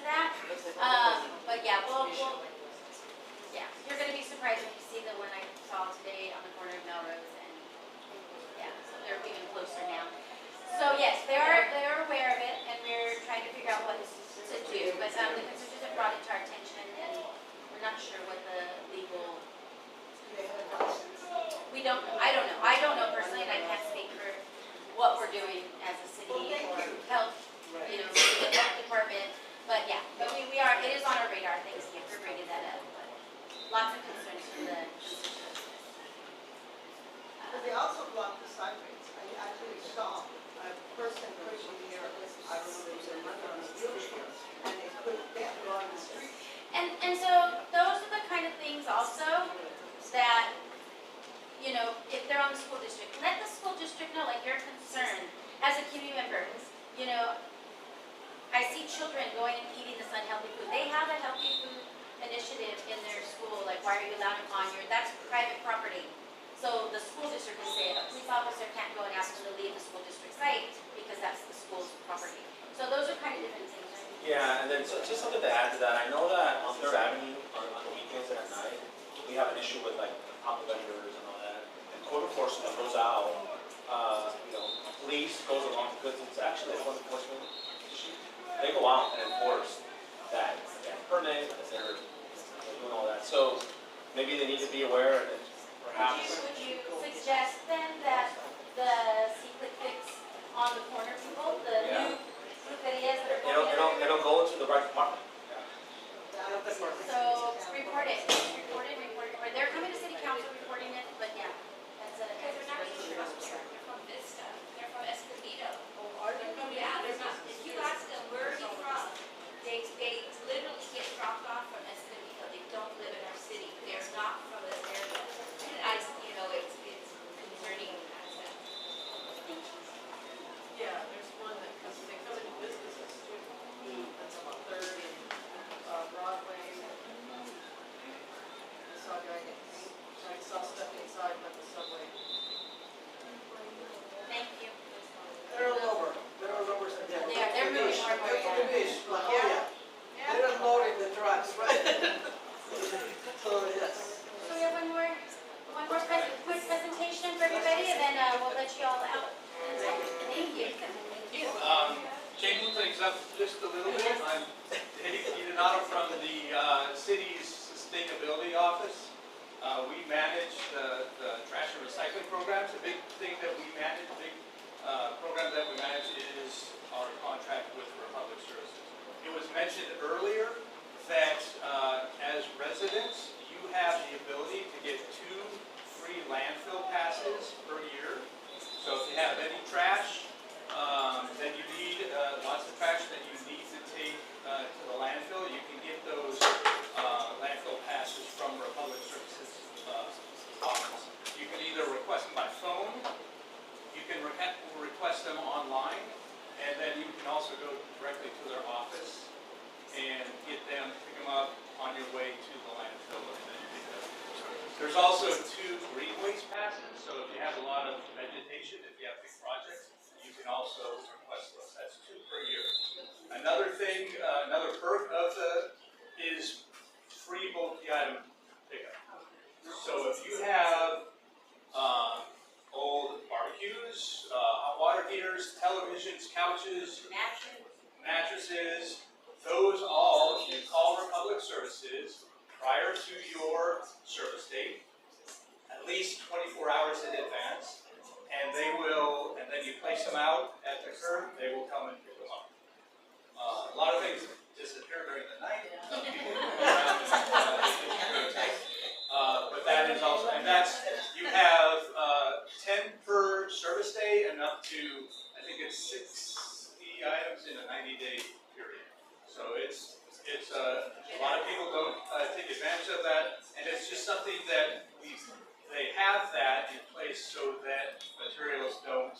that. But yeah, yeah, you're gonna be surprised when you see the one I saw today on the corner of Melrose and, yeah, so they're even closer now. So yes, they're aware of it, and we're trying to figure out what to do, but the constituents have brought it to our attention, and we're not sure what the legal, I don't know personally, and I can't speak for what we're doing as a city or health, the health department, but yeah, we are, it is on our radar. Thanks for bringing that up. But lots of concerns from the constituents. But they also blocked the sideways. I actually saw a person pushing near, I don't know, there was a mother on a wheelchair, and they had to go on the street. And so those are the kind of things also that, if they're on the school district, let the school district know, like, you're concerned as a community member. I see children going and eating this unhealthy food. They have a healthy food initiative in their school, like, why are you allowing on that's private property. So the school district will say, a police officer can't go and ask them to leave the school district site because that's the school's property. So those are kind of different things, right? Yeah, and then just something to add to that, I know that on 3rd Avenue, on the weekends and at night, we have an issue with like pop vendors and all that. And code enforcement goes out, police goes along because it's actually a code enforcement issue. They go out and enforce that they have a permit, that they're doing all that. So maybe they need to be aware that perhaps. Would you suggest then that the C-Click Fix on the corner people, the new fruterias that are going in? It'll go into the right department. So report it. They're coming to city council reporting it, but yeah, that's a. Because they're not even from there, they're from Vista, they're from Escondido. Are they from? Yeah, they're not, if you ask them, where are you from? They literally get dropped off from Escondido, they don't live in our city, they're not from this area. And it's concerning in that sense. Yeah, there's one that, because they come into businesses too. That's on 3rd and Broadway. I saw stuff inside like the subway. Thank you. They're all over. They're all over. They're moving more and more. That's the dish. Like, oh yeah. They're unloading the trucks, right? So yes. So we have one more quick presentation for everybody, and then we'll let you all out. Thank you. Changing things up just a little bit, I'm Dave Jdata from the city's sustainability office. We manage the trash and recycling programs. The big thing that we manage, program that we manage is our contract with Republic Services. It was mentioned earlier that as residents, you have the ability to get 2 free landfill passes per year. So if you have any trash that you need, lots of trash that you need to take to the landfill, you can get those landfill passes from Republic Services office. You can either request them by phone, you can request them online, and then you can also go directly to their office and get them, pick them up on your way to the landfill. And then pick it up. There's also 2 green waste passes, so if you have a lot of vegetation, if you have big projects, you can also request those. That's 2 per year. Another thing, another perk of is free multi-item pickup. So if you have old barbecues, hot water heaters, televisions, couches, mattresses, those all, you call Republic Services prior to your service date, at least 24 hours in advance, and they will, and then you place them out at the curb, they will come and pick them up. A lot of things disappear during the night. But that is also, and that's, you have 10 per service day and up to, I think it's 60 items in a 90-day period. So it's a lot of people don't take advantage of that, and it's just something that they have that in place so that materials don't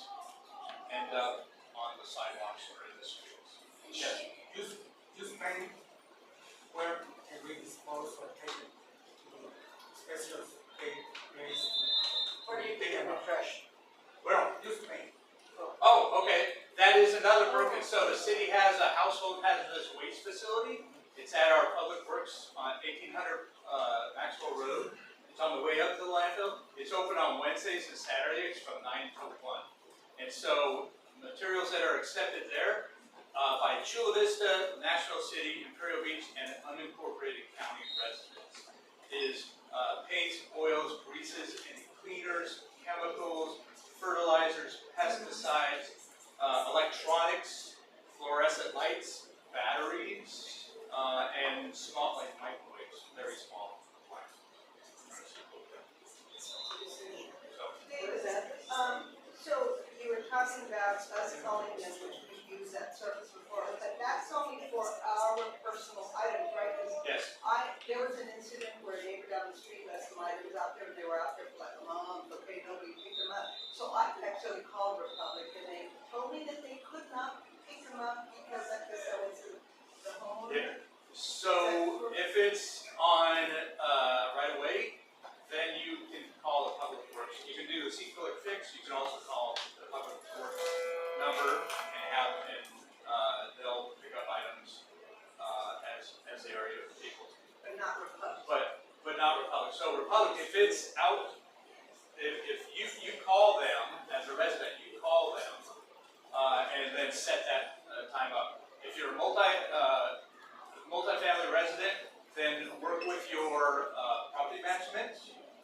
end up on the sidewalks or in the streets. Yes. Use paint where can we dispose or take it to special place. Where do you pick up the trash? Well, use paint. Oh, okay. That is another perk. so the city has a household hazardous waste facility. It's at our Public Works on 1800 Maxwell Road. It's on the way up to the landfill. It's open on Wednesdays and Saturdays from 9 to 1. And so materials that are accepted there by Chula Vista, National City, Imperial Beach, and unincorporated county residents is paints, oils, greases, and cleaners, chemicals, fertilizers, pesticides, electronics, fluorescent lights, batteries, and small, like microwaves, very small. So you were talking about us calling them, which we use that service before, but that's only for our personal items, right? 'Cause Yes. there was an incident where a neighbor down the street left some items out there, they were out there for like a month, okay, nobody picked them up. So I actually called Republic and they told me that they could not pick them up because I guess that was the homeowner. Yeah. So if it's on right away, then you can call the Public Works. You can do the C-Click fix. You can also call the Public Works number and they'll pick up items as they are able to. But not Republic. But not Republic. So Republic, if it's out, if you call them as a resident, you call them and then set that time up. If you're a multi-family resident, then work with your property management,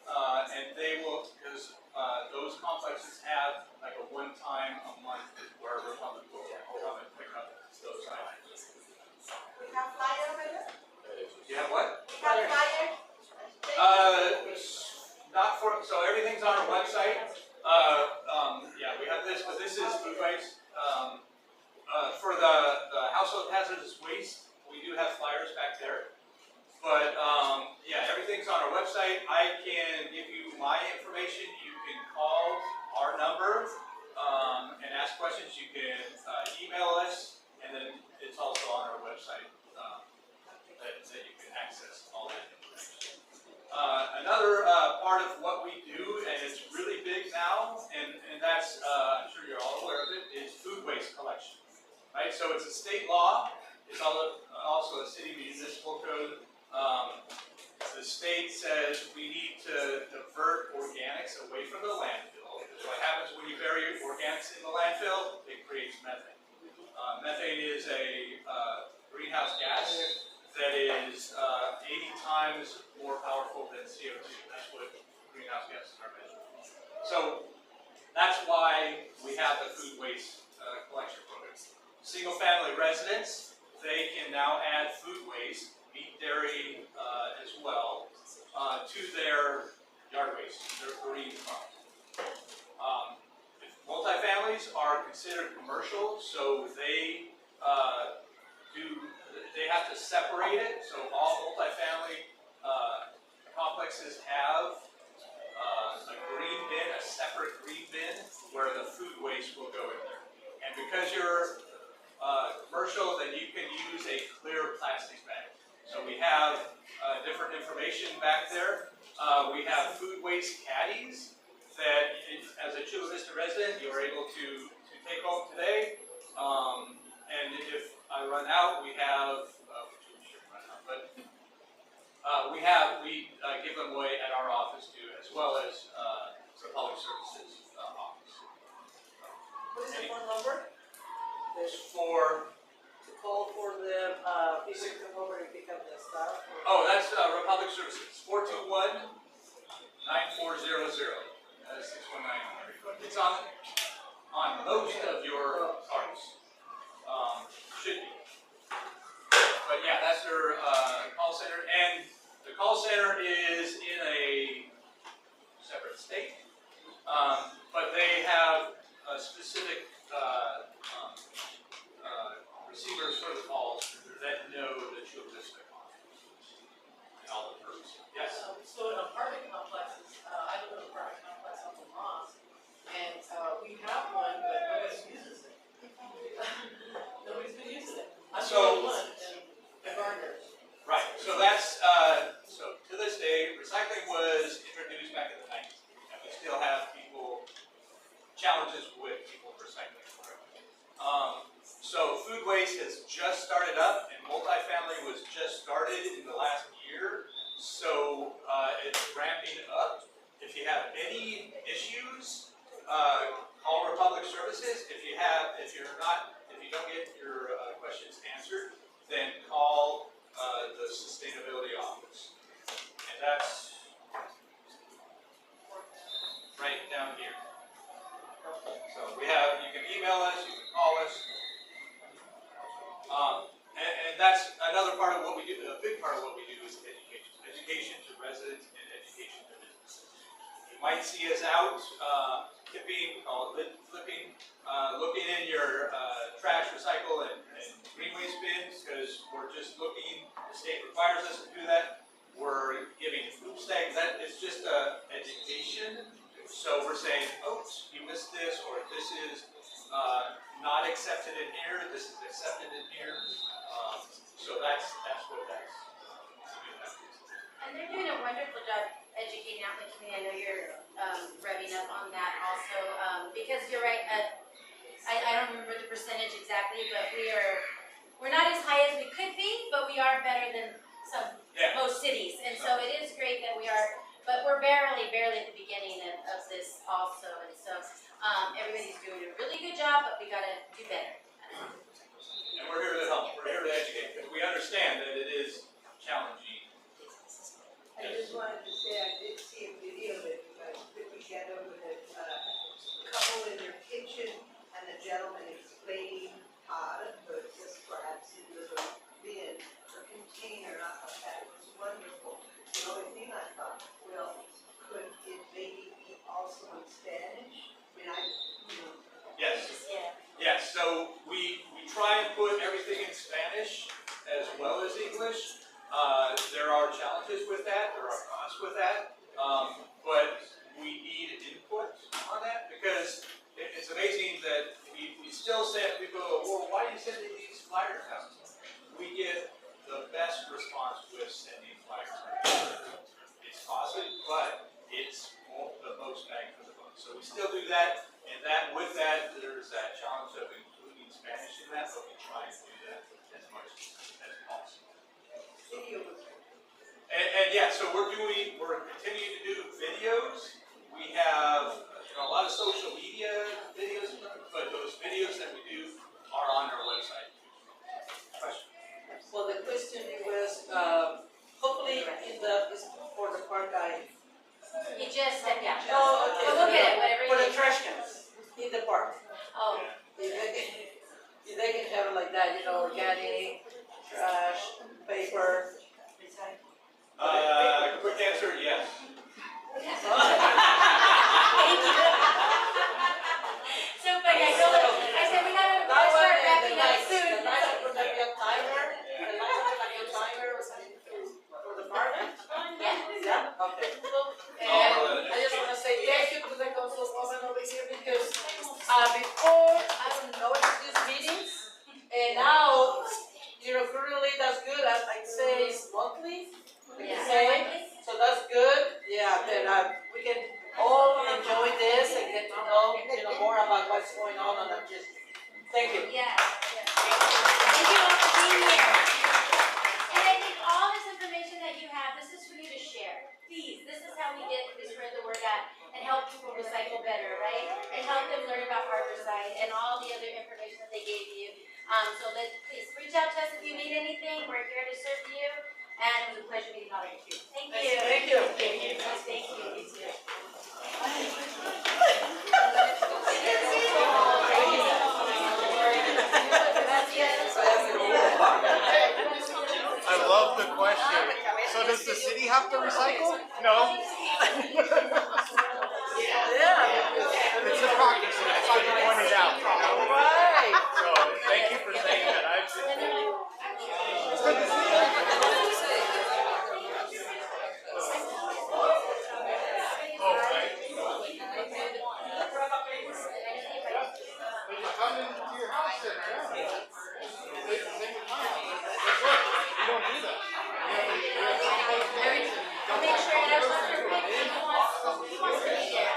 and they will, because those complexes have like a one-time a month where Republic will come and pick up those items. We have flyer over there? You have what? We have flyer? Not for, so everything's on our website. Yeah, we have this, but this is food waste. For the household hazardous waste, we do have flyers back there. But yeah, everything's on our website. I can give you my information. You can call our number and ask questions. You can email us, and then it's also on our website that you can access all that information. Another part of what we do, and it's really big now, and that's, I'm sure you're all aware of it, is food waste collection. Right? So it's a state law. It's also a city municipal code. The state says we need to divert organics away from the landfill. What happens when you bury organics in the landfill? It creates methane. Methane is a greenhouse gas that is 80 times more powerful than CO2. That's what greenhouse gases are measured. So that's why we have the food waste collection program. Single-family residents, they can now add food waste, meat, dairy as well, to their yard waste, their green farm. Multifamilies are considered commercial, so they have to separate it. So all multifamily complexes have a green bin, a separate green bin, where the food waste will go in there. And because you're commercial, then you can use a clear plastic bag. So we have different information back there. We have food waste caddies that, as a Chula Vista resident, you're able to take home today. And if I run out, we have, we give them away at our office too, as well as the Public Services office. What is the phone number? It's for. To call for them, people to come over and pick up the stuff? Oh, that's Republic Services, 421-9400. That's 619. It's on most of your cards. Should be. But yeah, that's their call center. And the call center is in a separate state. But they have a specific receivers for the calls that know the Chula Vista and all the purposes. Yes? So in apartment complexes, I live in an apartment complex on the Moss, and we have one, but nobody uses it. Nobody's been using it. I'm the only one, and the gardeners. Right. So that's, so to this day, recycling was introduced back in the 90s. And we still have challenges with people recycling. So that's another part of what we do, a big part of what we do is education. Education to residents and education to businesses. You might see us out tipping, flipping, looking in your trash, recycle, and green waste bins, because we're just looking, the state requires us to do that. We're giving food tags, that is just education. So we're saying, oops, you missed this, or this is not accepted in here, this is accepted in here. So that's what that's. And they're doing a wonderful job educating out in the community. I know you're revving up on that also, because you're right. I don't remember the percentage exactly, but we're not as high as we could be, but we are better than most cities. And so it is great that we are, but we're barely at the beginning of this also. And so everybody's doing a really good job, but we gotta do better. And we're here to help. We're here to educate, because we understand that it is challenging. I just wanted to say, I did see a video that you guys put together with a couple in their kitchen and the gentleman explaining how to put this perhaps into the bin or container. I thought that was wonderful. The only thing I thought, well, could it maybe be also in Spanish? I mean, Yes. Yes. So we try and put everything in Spanish as well as English. There are challenges with that. There are costs with that. But we need input on that, because it's amazing that we still send people, well, why are you sending these flyers out? We get the best response with sending flyers out. It's costly, but it's the most bang for the buck. So we still do that, and with that, there's that challenge of including Spanish in that, but we try and do that as much as possible. And yeah, so we're continuing to do videos. We have a lot of social media videos, but those videos that we do are on our website. Question? Well, the question was, hopefully is for the park guy. He just said, yeah. Oh, okay. But we'll get it, whatever For you the need. trash cans in the park. Oh. If they can have it like that, organic, trash, paper. Quick answer, yes. Thank you. So funny, I said we gotta start wrapping up soon. The lights are going to be a timer. The lights are going to be a timer for the park. Yeah. Okay. And I just want to say thank you to the councilwoman over here, because before I don't know these meetings, and now currently that's good. I'd say it's monthly. So that's good. Yeah, then we can all enjoy this and get to know more about what's going on the district. Thank you. Yeah. Thank you all for being here. And I think all this information that you have, this is for you to share. Please, this is how we spread the word out and help people recycle better, right? And help them learn about Harborside and all the other information that they gave you. So please reach out to us if you need anything. We're here to serve you. And it was a pleasure meeting all of you. Thank you. Thank you. Thank you. Thank you. You too. I love the question. So does the city have to recycle? No. Yeah. It's hypocrisy. It's like you pointed out. Right. So thank you for saying that. Come into your house then, yeah. You don't do that. I'll make sure it has your pick. Who wants to be there?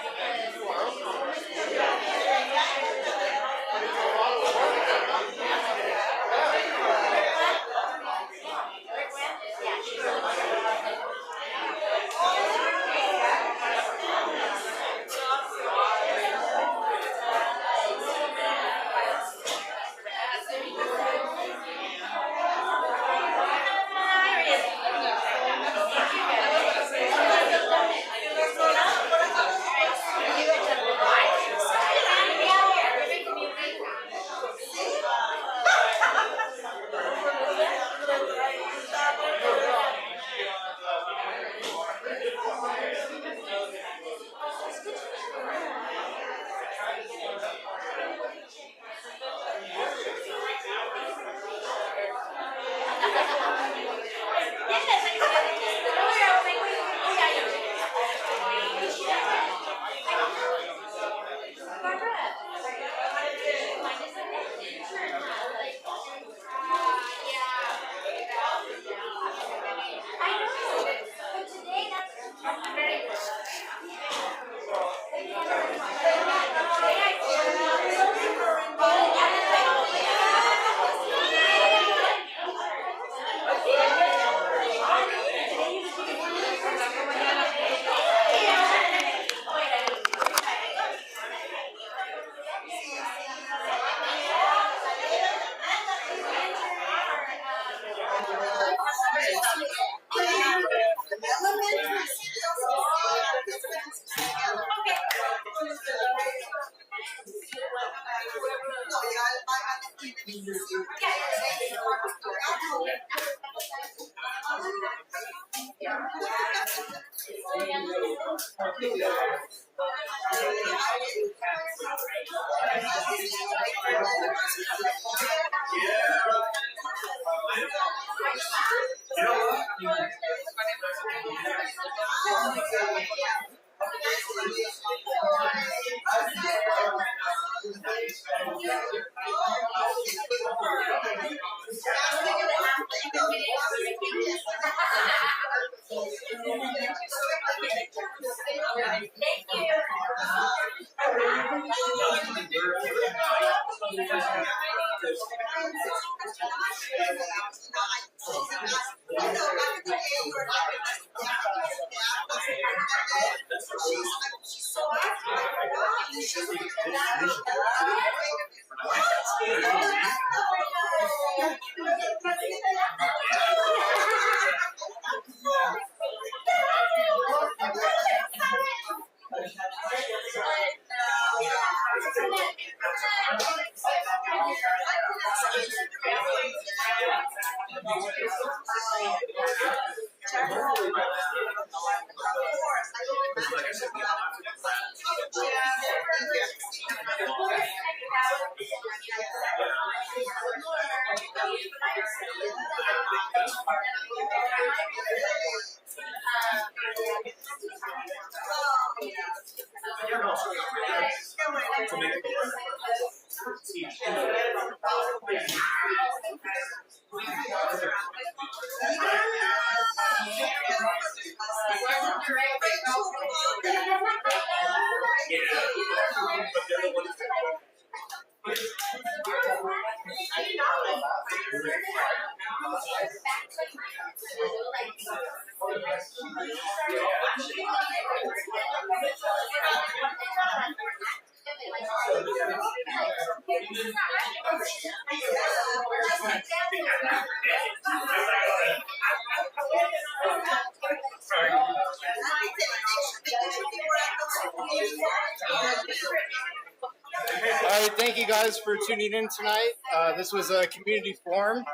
All right, thank you guys for tuning in tonight. This was a community forum,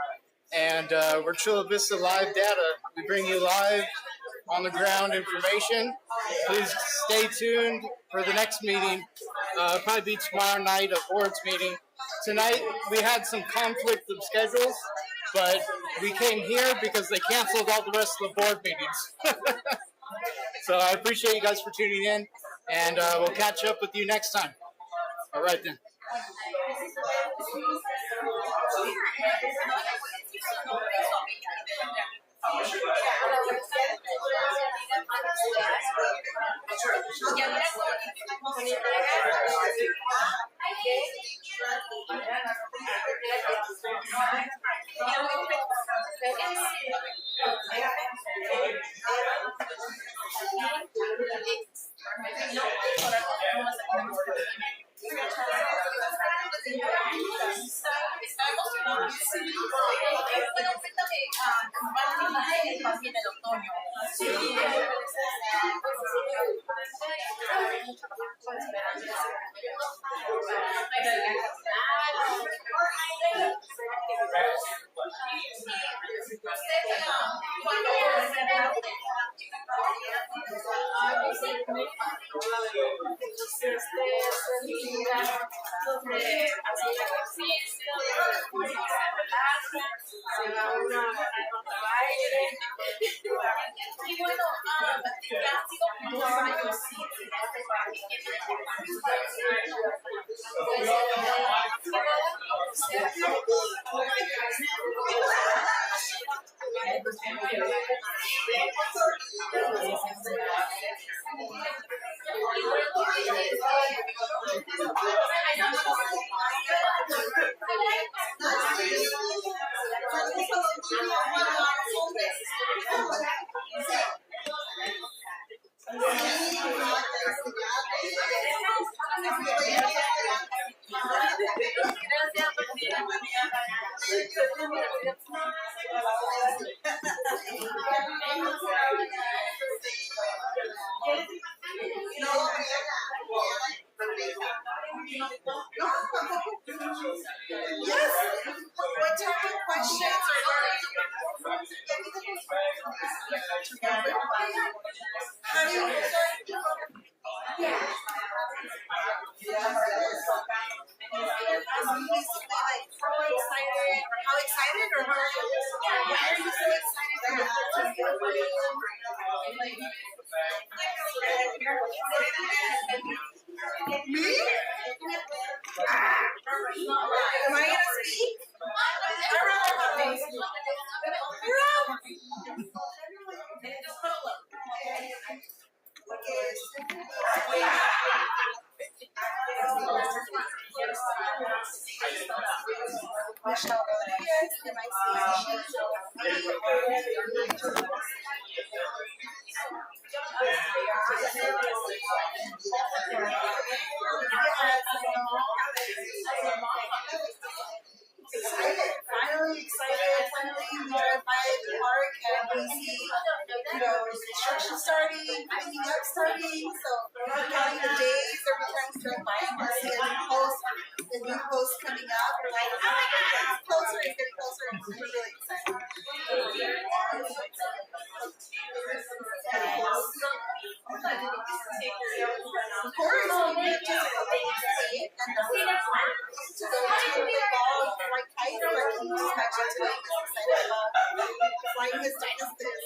and we're Chula Vista Live Data. We bring you live, on the ground information. Please stay tuned for the next meeting. Probably be tomorrow night, a board's meeting. Tonight we had some conflict of schedules, but we came here because they canceled all the rest of the board meetings. So I appreciate you guys for tuning in, and we'll catch up with you next time. All right then. How do you? Yeah. Basically, like, how excited, or why are you so excited for that? Me? Am I gonna speak? Michelle Rodriguez, Finally excited. Finally, we drive by the park and we see, construction starting, cleaning up starting. So we're counting the days every time we drive by and we see a new post coming up. We're like, oh my God, it's closer, it's getting closer. And we're really excited. Of course, we just to go to a big ball of white kite, like he just mentioned today. He's excited about flying his dinosaurs,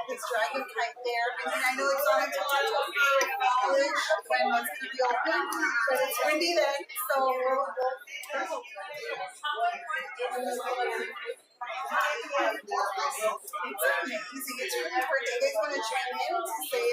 his dragon kite there. I mean, I know it's not until October college when it's going to be open, but it's windy then, so it's amazing. It's really hard. You guys want to chime in to say